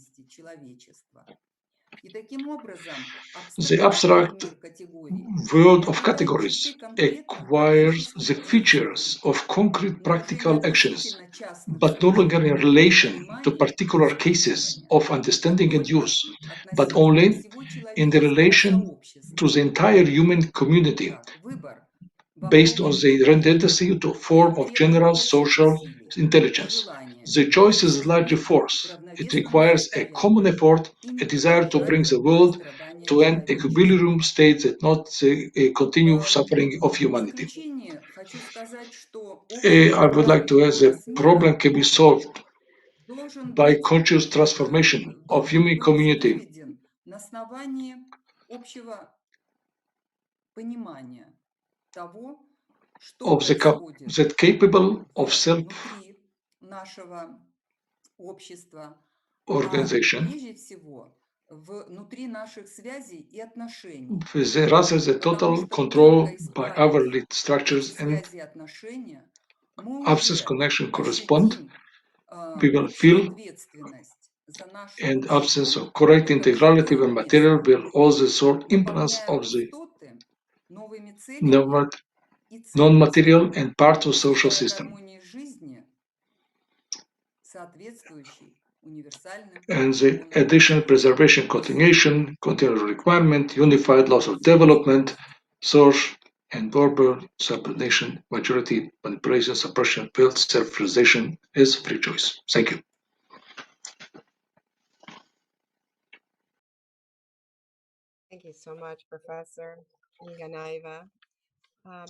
The abstract world of categories acquires the features of concrete practical actions, but no longer in relation to particular cases of understanding and use, but only in the relation to the entire human community, based on the tendency to form of general social intelligence. The choice is largely force. It requires a common effort, a desire to bring the world to an equilibrium state that not continue suffering of humanity. I would like to add the problem can be solved by conscious transformation of human community that capable of self-organization, rather the total control by our lead structures and absence connection correspond, we will feel and absence of correct integrality when material will also sort imbalance of the non-material and part of social system. And the additional preservation, continuation, continual requirement, unified laws of development, source and verbal subordination, majority, manipulation, suppression, build, self-realization is free choice. Thank you. Thank you so much, Professor Iganaiva.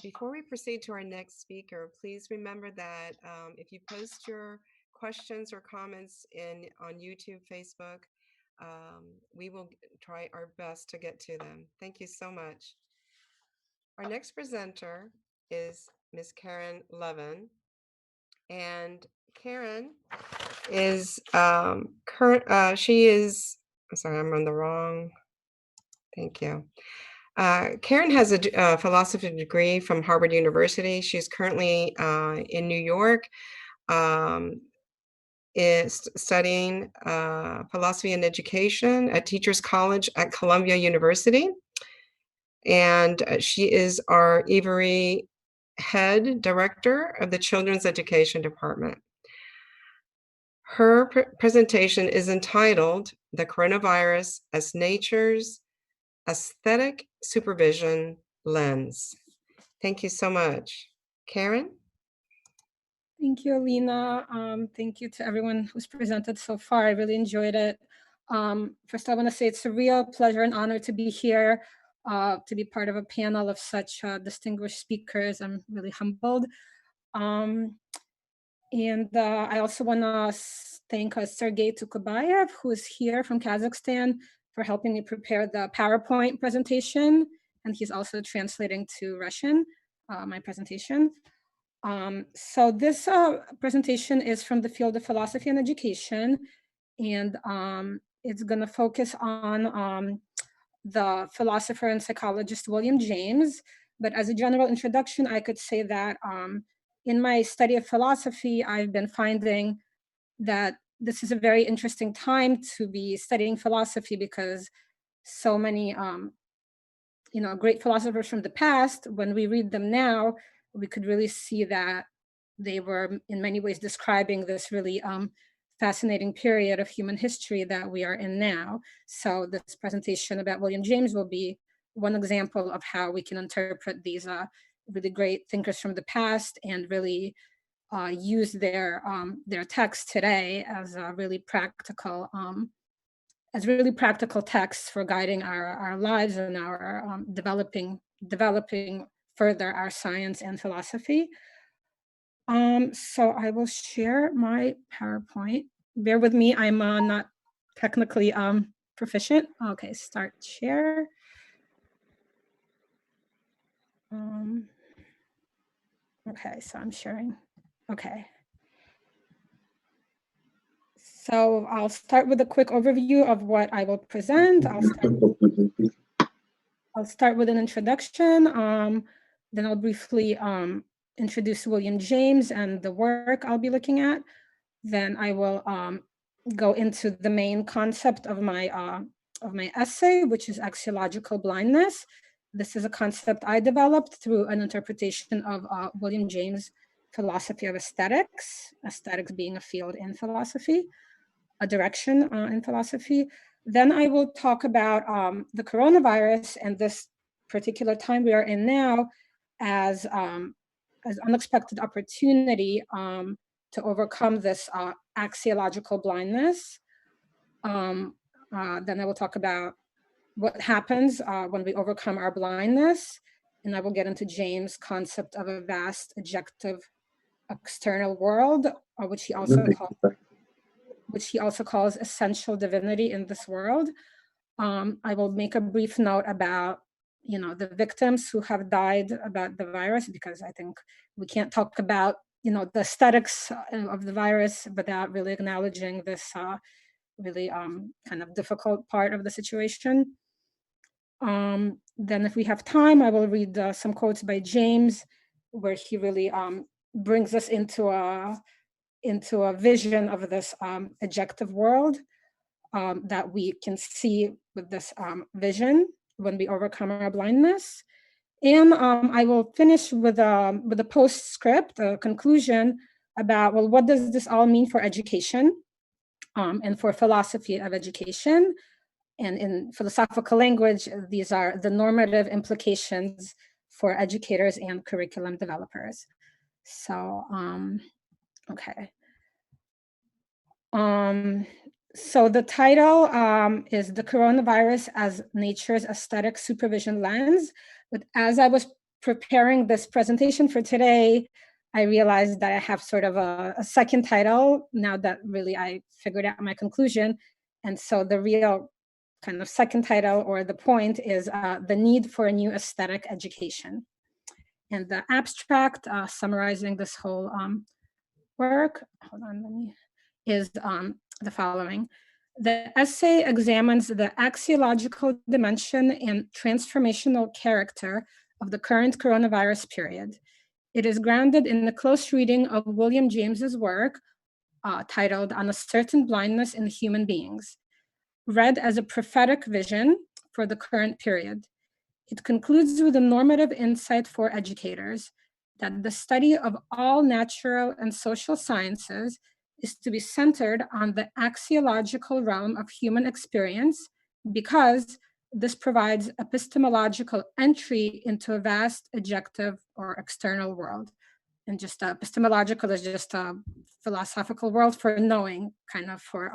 Before we proceed to our next speaker, please remember that if you post your questions or comments on YouTube, Facebook, we will try our best to get to them. Thank you so much. Our next presenter is Ms. Karen Levin. And Karen is sorry, I'm on the wrong. Thank you. Karen has a philosophy degree from Harvard University. She's currently in New York, is studying philosophy and education at Teachers College at Columbia University. And she is our IWRI head director of the Children's Education Department. Her presentation is entitled "The Coronavirus as Nature's Aesthetic Supervision Lens." Thank you so much. Karen? Thank you, Alina. Thank you to everyone who's presented so far. I really enjoyed it. First, I want to say it's a real pleasure and honor to be here, to be part of a panel of such distinguished speakers. I'm really humbled. I also want to thank Sergey Tukubayev, who is here from Kazakhstan, for helping me prepare the PowerPoint presentation. And he's also translating to Russian, my presentation. So this presentation is from the field of philosophy and education, and it's going to focus on the philosopher and psychologist William James. But as a general introduction, I could say that in my study of philosophy, I've been finding that this is a very interesting time to be studying philosophy, because so many great philosophers from the past, when we read them now, we could really see that they were in many ways describing this really fascinating period of human history that we are in now. So this presentation about William James will be one example of how we can interpret these really great thinkers from the past and really use their texts today as a really practical texts for guiding our lives and our developing further our science and philosophy. So I will share my PowerPoint. Bear with me, I'm not technically proficient. Okay, start share. Okay, so I'm sharing. Okay. So I'll start with a quick overview of what I will present. I'll start with an introduction. Then I'll briefly introduce William James and the work I'll be looking at. Then I will go into the main concept of my essay, which is axiological blindness. This is a concept I developed through an interpretation of William James' philosophy of aesthetics, aesthetics being a field in philosophy, a direction in philosophy. Then I will talk about the coronavirus and this particular time we are in now as unexpected opportunity to overcome this axiological blindness. Then I will talk about what happens when we overcome our blindness, and I will get into James' concept of a vast objective external world, which he also calls essential divinity in this world. I will make a brief note about the victims who have died about the virus, because I think we can't talk about the aesthetics of the virus without really acknowledging this really kind of difficult part of the situation. Then if we have time, I will read some quotes by James, where he really brings us into a vision of this objective world that we can see with this vision when we overcome our blindness. And I will finish with a postscript, a conclusion about, well, what does this all mean for education and for philosophy of education? And in philosophical language, these are the normative implications for educators and curriculum developers. So, okay. So the title is The Coronavirus as Nature's Aesthetic Supervision Lens. But as I was preparing this presentation for today, I realized that I have sort of a second title now that really I figured out my conclusion. And so the real kind of second title, or the point, is The Need for a New Aesthetic Education. And the abstract summarizing this whole work, hold on, let me, is the following. The essay examines the axiological dimension and transformational character of the current coronavirus period. It is grounded in the close reading of William James's work titled On a Certain Blindness in Human Beings, read as a prophetic vision for the current period. It concludes with a normative insight for educators that the study of all natural and social sciences is to be centered on the axiological realm of human experience because this provides epistemological entry into a vast adjective or external world. And just epistemological is just a philosophical world for knowing, kind of for,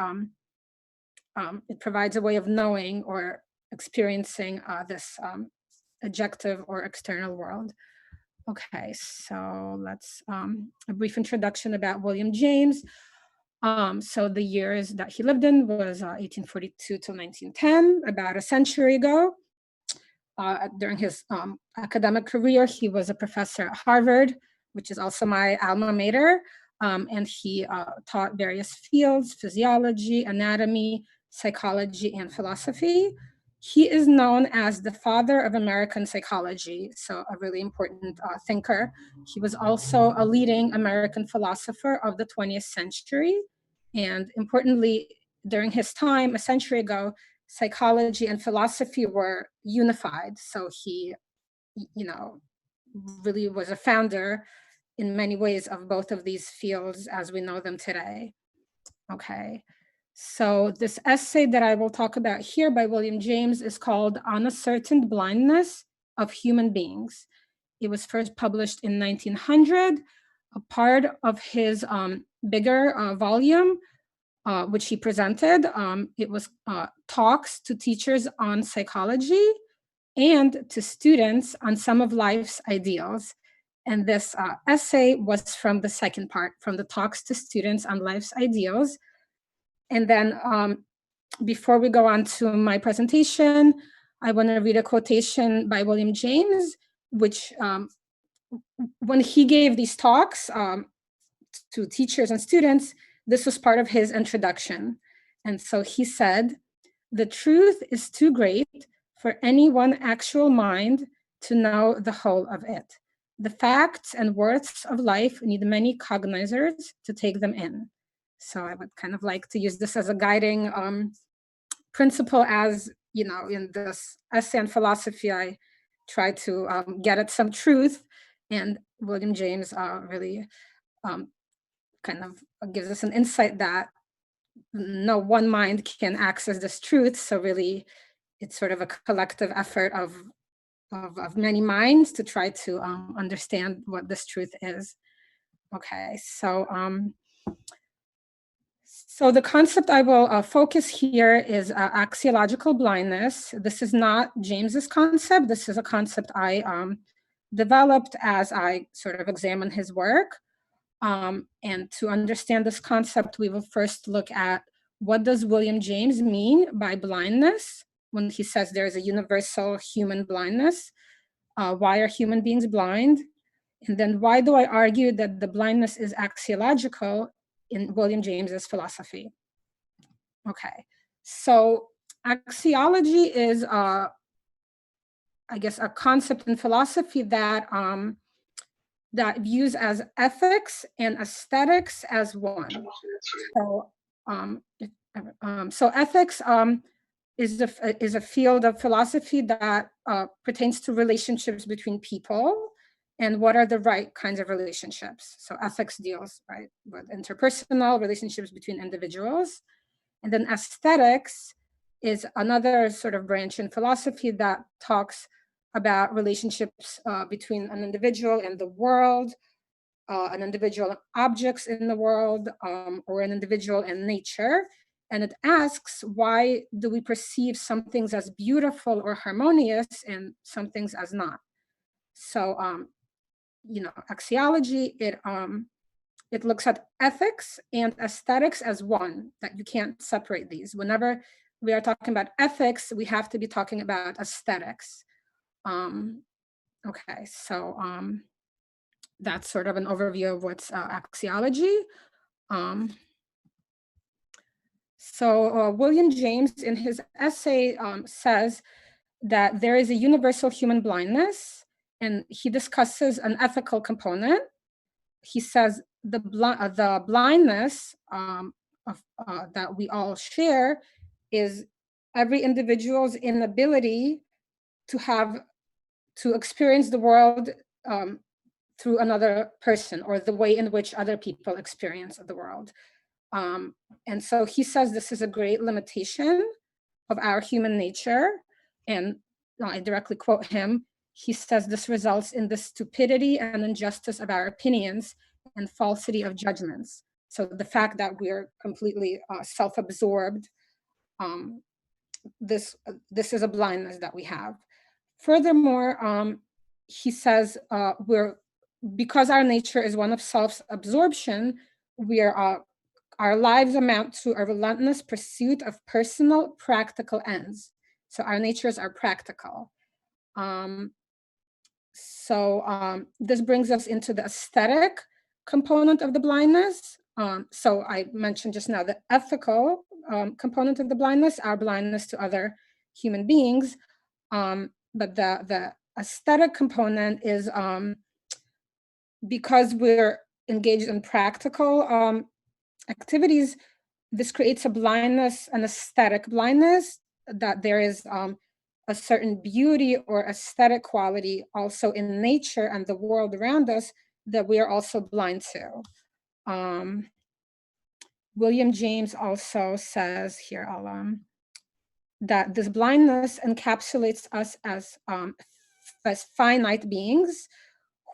it provides a way of knowing or experiencing this adjective or external world. Okay, so let's, a brief introduction about William James. So the years that he lived in was 1842 to 1910, about a century ago. During his academic career, he was a professor at Harvard, which is also my alma mater, and he taught various fields: physiology, anatomy, psychology, and philosophy. He is known as the father of American psychology, so a really important thinker. He was also a leading American philosopher of the 20th century. And importantly, during his time, a century ago, psychology and philosophy were unified. So he, really was a founder in many ways of both of these fields as we know them today. Okay, so this essay that I will talk about here by William James is called On a Certain Blindness of Human Beings. It was first published in 1900, a part of his bigger volume, which he presented. It was talks to teachers on psychology and to students on some of life's ideals. And this essay was from the second part, from the talks to students on life's ideals. And then before we go on to my presentation, I want to read a quotation by William James, which when he gave these talks to teachers and students, this was part of his introduction. And so he said, "The truth is too great for any one actual mind to know the whole of it. The facts and worths of life need many cognizers to take them in." So I would kind of like to use this as a guiding principle, as, in this essay on philosophy, I try to get at some truth. And William James really kind of gives us an insight that no one mind can access this truth. So really, it's sort of a collective effort of many minds to try to understand what this truth is. Okay, so so the concept I will focus here is axiological blindness. This is not James's concept. This is a concept I developed as I sort of examine his work. And to understand this concept, we will first look at what does William James mean by blindness when he says there is a universal human blindness. Why are human beings blind? And then why do I argue that the blindness is axiological in William James's philosophy? Okay, so axiology is, I guess, a concept in philosophy that that views as ethics and aesthetics as one. So, so ethics is a field of philosophy that pertains to relationships between people and what are the right kinds of relationships. So ethics deals, right, with interpersonal relationships between individuals. And then aesthetics is another sort of branch in philosophy that talks about relationships between an individual and the world, an individual and objects in the world, or an individual and nature. And it asks, why do we perceive some things as beautiful or harmonious and some things as not? So, axiology, it looks at ethics and aesthetics as one, that you can't separate these. Whenever we are talking about ethics, we have to be talking about aesthetics. Okay, so that's sort of an overview of what's axiology. So William James in his essay says that there is a universal human blindness, and he discusses an ethical component. He says the blindness that we all share is every individual's inability to experience the world through another person, or the way in which other people experience the world. And so he says this is a great limitation of our human nature. And I directly quote him. He says this results in the stupidity and injustice of our opinions and falsity of judgments. So the fact that we're completely self-absorbed, this is a blindness that we have. Furthermore, he says because our nature is one of self-absorption, our lives amount to a relentless pursuit of personal, practical ends. So our natures are practical. This brings us into the aesthetic component of the blindness. So I mentioned just now the ethical component of the blindness, our blindness to other human beings. But the aesthetic component is because we're engaged in practical activities, this creates a blindness, an aesthetic blindness, that there is a certain beauty or aesthetic quality also in nature and the world around us that we are also blind to. William James also says here, that this blindness encapsulates us as finite beings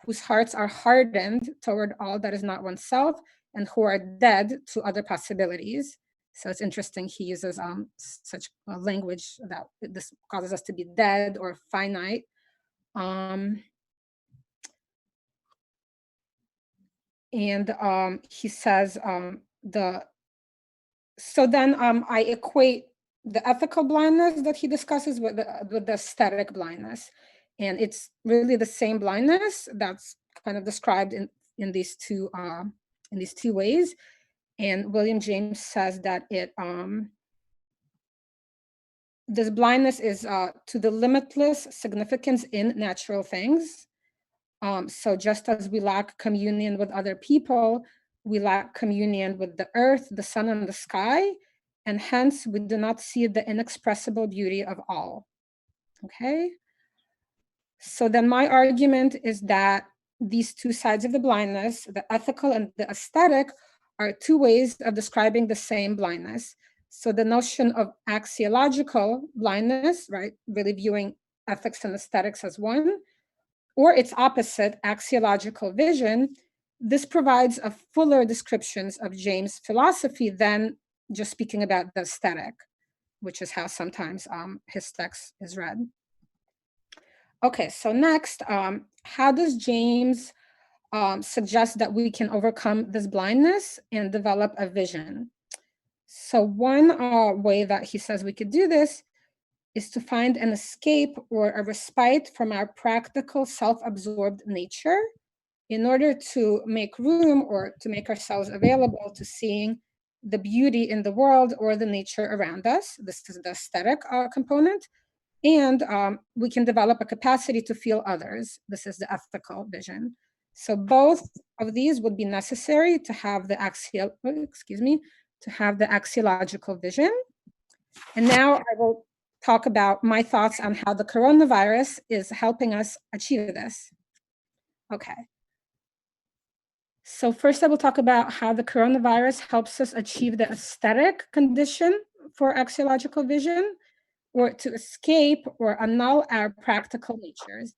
whose hearts are hardened toward all that is not oneself and who are dead to other possibilities. So it's interesting he uses such a language that this causes us to be dead or finite. He says so then I equate the ethical blindness that he discusses with the aesthetic blindness. And it's really the same blindness that's kind of described in these two ways. And William James says that this blindness is to the limitless significance in natural things. So just as we lack communion with other people, we lack communion with the earth, the sun, and the sky, and hence we do not see the inexpressible beauty of all. Okay? So then my argument is that these two sides of the blindness, the ethical and the aesthetic, are two ways of describing the same blindness. So the notion of axiological blindness, right, really viewing ethics and aesthetics as one, or its opposite, axiological vision, this provides a fuller descriptions of James' philosophy than just speaking about the aesthetic, which is how sometimes his text is read. Okay, so next, how does James suggest that we can overcome this blindness and develop a vision? So one way that he says we could do this is to find an escape or a respite from our practical, self-absorbed nature in order to make room or to make ourselves available to seeing the beauty in the world or the nature around us. This is the aesthetic component. And we can develop a capacity to feel others. This is the ethical vision. So both of these would be necessary to have the axiological vision. And now I will talk about my thoughts on how the coronavirus is helping us achieve this. Okay. So first I will talk about how the coronavirus helps us achieve the aesthetic condition for axiological vision, or to escape or annul our practical natures.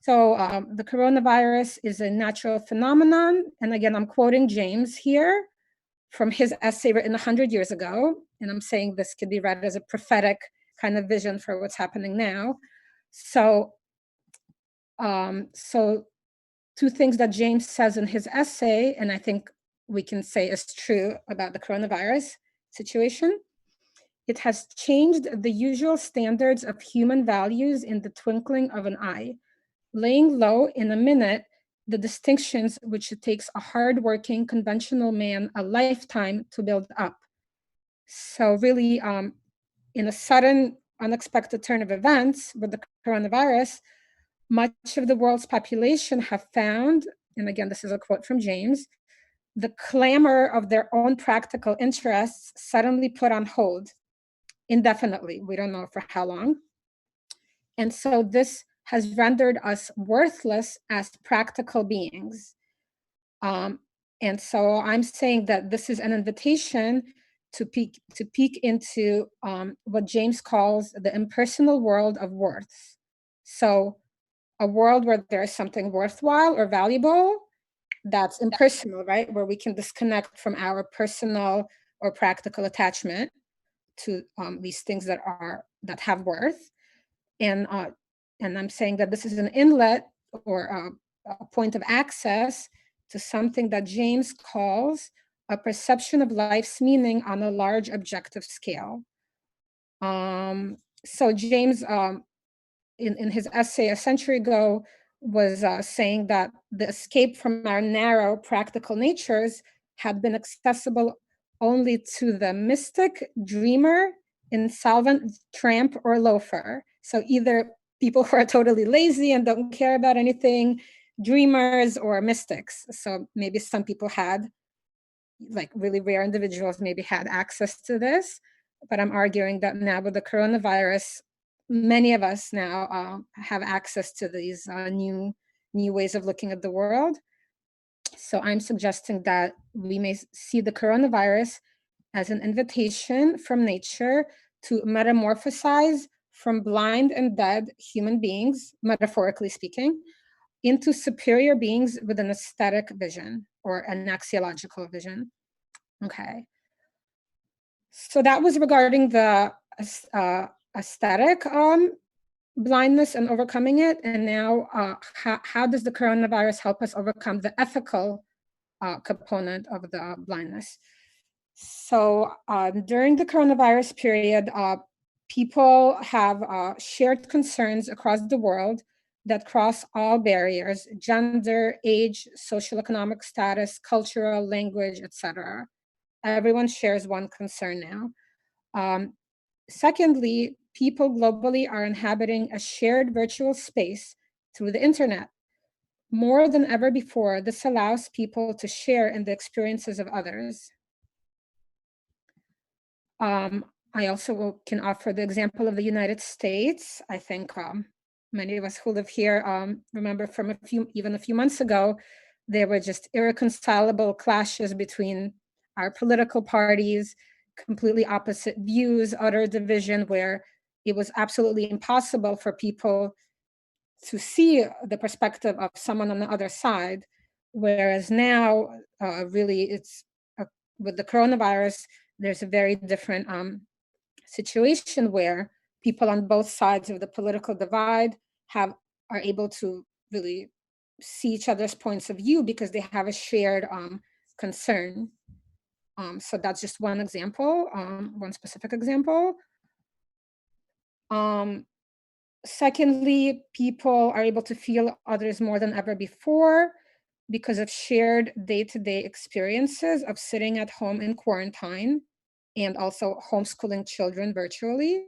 So the coronavirus is a natural phenomenon. And again, I'm quoting James here from his essay written 100 years ago. And I'm saying this could be read as a prophetic kind of vision for what's happening now. So, two things that James says in his essay, and I think we can say is true about the coronavirus situation. It has changed the usual standards of human values in the twinkling of an eye, laying low in a minute the distinctions which it takes a hardworking conventional man a lifetime to build up. So really, in a sudden, unexpected turn of events with the coronavirus, much of the world's population have found, and again, this is a quote from James, the clamor of their own practical interests suddenly put on hold indefinitely. We don't know for how long. And so this has rendered us worthless as practical beings. And so I'm saying that this is an invitation to peek into what James calls the impersonal world of worths. So a world where there is something worthwhile or valuable that's impersonal, right? Where we can disconnect from our personal or practical attachment to these things that have worth. And I'm saying that this is an inlet or a point of access to something that James calls a perception of life's meaning on a large objective scale. So James, in his essay a century ago, was saying that the escape from our narrow practical natures had been accessible only to the mystic, dreamer, insolvent tramp, or loafer. So either people who are totally lazy and don't care about anything, dreamers, or mystics. So maybe some people had, like really rare individuals maybe had access to this, but I'm arguing that now with the coronavirus, many of us now have access to these new ways of looking at the world. So I'm suggesting that we may see the coronavirus as an invitation from nature to metamorphosize from blind and dead human beings, metaphorically speaking, into superior beings with an aesthetic vision or an axiological vision. Okay. So that was regarding the aesthetic blindness and overcoming it. And now, how does the coronavirus help us overcome the ethical component of the blindness? So during the coronavirus period, people have shared concerns across the world that cross all barriers: gender, age, social economic status, cultural, language, etc. Everyone shares one concern now. Secondly, people globally are inhabiting a shared virtual space through the internet. More than ever before, this allows people to share in the experiences of others. I also can offer the example of the United States. I think many of us who live here remember from even a few months ago, there were just irreconcilable clashes between our political parties, completely opposite views, utter division, where it was absolutely impossible for people to see the perspective of someone on the other side. Whereas now, really, it's with the coronavirus, there's a very different situation where people on both sides of the political divide are able to really see each other's points of view because they have a shared concern. So that's just one example, one specific example. Secondly, people are able to feel others more than ever before because of shared day-to-day experiences of sitting at home in quarantine and also homeschooling children virtually.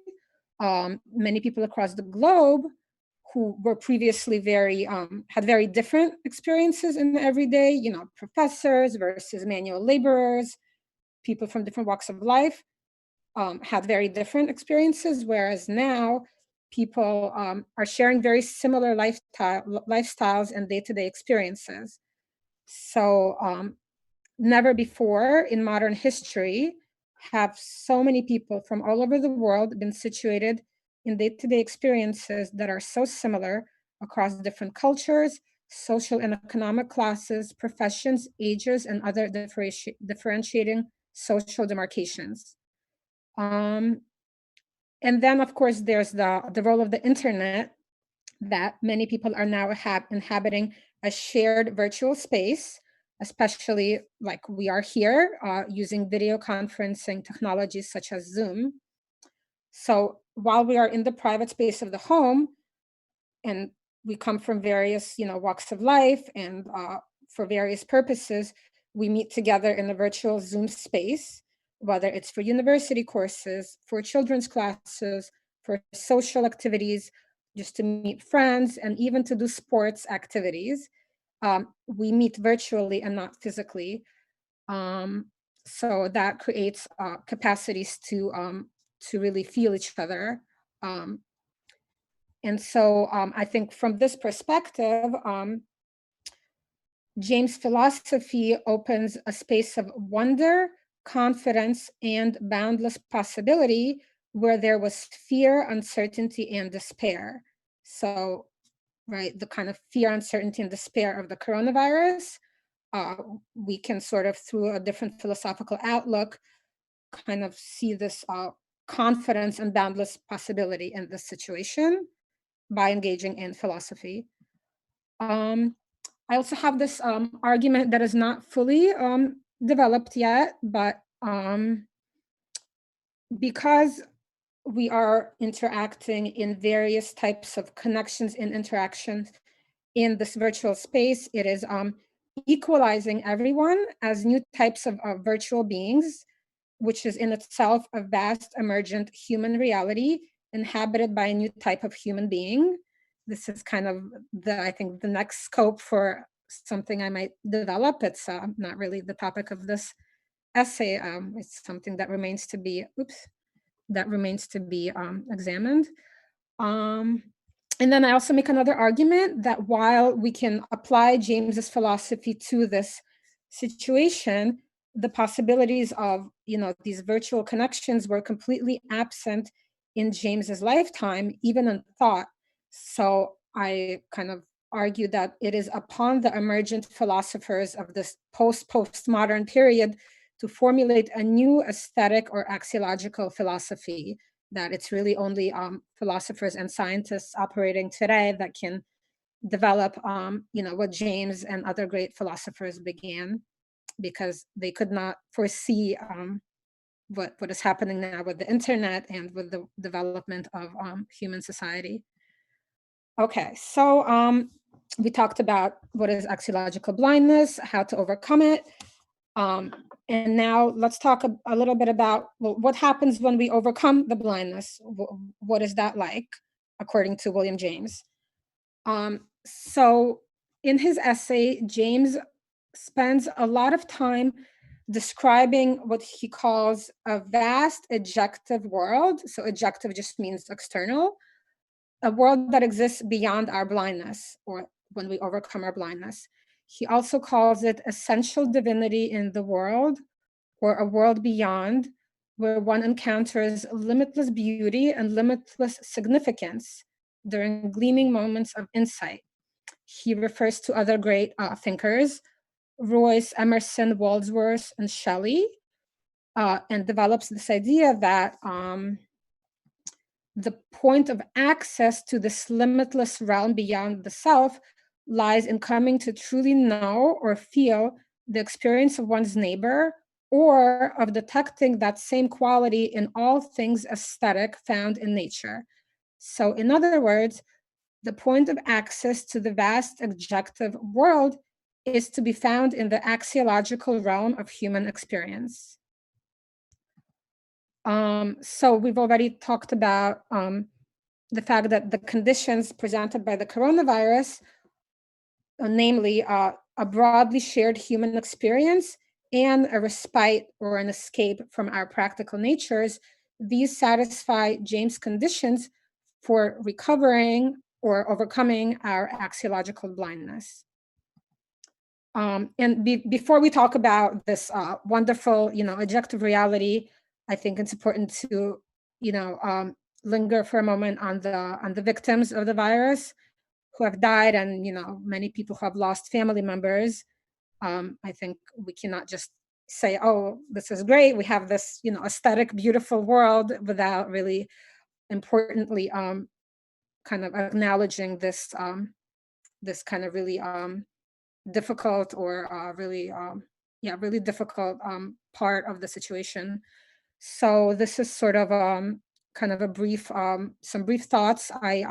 Many people across the globe who were previously had very different experiences in the everyday, professors versus manual laborers, people from different walks of life had very different experiences, whereas now people are sharing very similar lifestyles and day-to-day experiences. So never before in modern history have so many people from all over the world been situated in day-to-day experiences that are so similar across different cultures, social and economic classes, professions, ages, and other differentiating social demarcations. And then, of course, there's the role of the internet, that many people are now inhabiting a shared virtual space, especially like we are here using video conferencing technologies such as Zoom. So while we are in the private space of the home and we come from various walks of life and for various purposes, we meet together in a virtual Zoom space whether it's for university courses, for children's classes, for social activities, just to meet friends, and even to do sports activities. We meet virtually and not physically. So that creates capacities to really feel each other. And so I think from this perspective, James' philosophy opens a space of wonder, confidence, and boundless possibility where there was fear, uncertainty, and despair. So, right, the kind of fear, uncertainty, and despair of the coronavirus, we can sort of, through a different philosophical outlook, kind of see this confidence and boundless possibility in this situation by engaging in philosophy. I also have this argument that is not fully developed yet, but because we are interacting in various types of connections and interactions in this virtual space, it is equalizing everyone as new types of virtual beings, which is in itself a vast emergent human reality inhabited by a new type of human being. This is kind of I think the next scope for something I might develop. It's not really the topic of this essay. It's something that remains to be, examined. And then I also make another argument that while we can apply James's philosophy to this situation, the possibilities of, these virtual connections were completely absent in James's lifetime, even in thought. So I kind of argue that it is upon the emergent philosophers of this postmodern period to formulate a new aesthetic or axiological philosophy, that it's really only philosophers and scientists operating today that can develop, what James and other great philosophers began, because they could not foresee what is happening now with the internet and with the development of human society. Okay, so we talked about what is axiological blindness, how to overcome it. And now let's talk a little bit about what happens when we overcome the blindness. What is that like, according to William James? So in his essay, James spends a lot of time describing what he calls a vast ejective world. So ejective just means external, a world that exists beyond our blindness, or when we overcome our blindness. He also calls it essential divinity in the world, or a world beyond, where one encounters limitless beauty and limitless significance during gleaming moments of insight. He refers to other great thinkers, Royce, Emerson, Wordsworth, and Shelley, and develops this idea that the point of access to this limitless realm beyond the self lies in coming to truly know or feel the experience of one's neighbor, or of detecting that same quality in all things aesthetic found in nature. So in other words, the point of access to the vast objective world is to be found in the axiological realm of human experience. So we've already talked about the fact that the conditions presented by the coronavirus, namely a broadly shared human experience and a respite or an escape from our practical natures, these satisfy James' conditions for recovering or overcoming our axiological blindness. And before we talk about this wonderful, objective reality, I think it's important to, linger for a moment on the victims of the virus who have died, and many people who have lost family members. I think we cannot just say, "Oh, this is great. We have this, aesthetic, beautiful world," without really, importantly, kind of acknowledging this this kind of really difficult or really difficult part of the situation. So this is sort of kind of a brief some brief thoughts I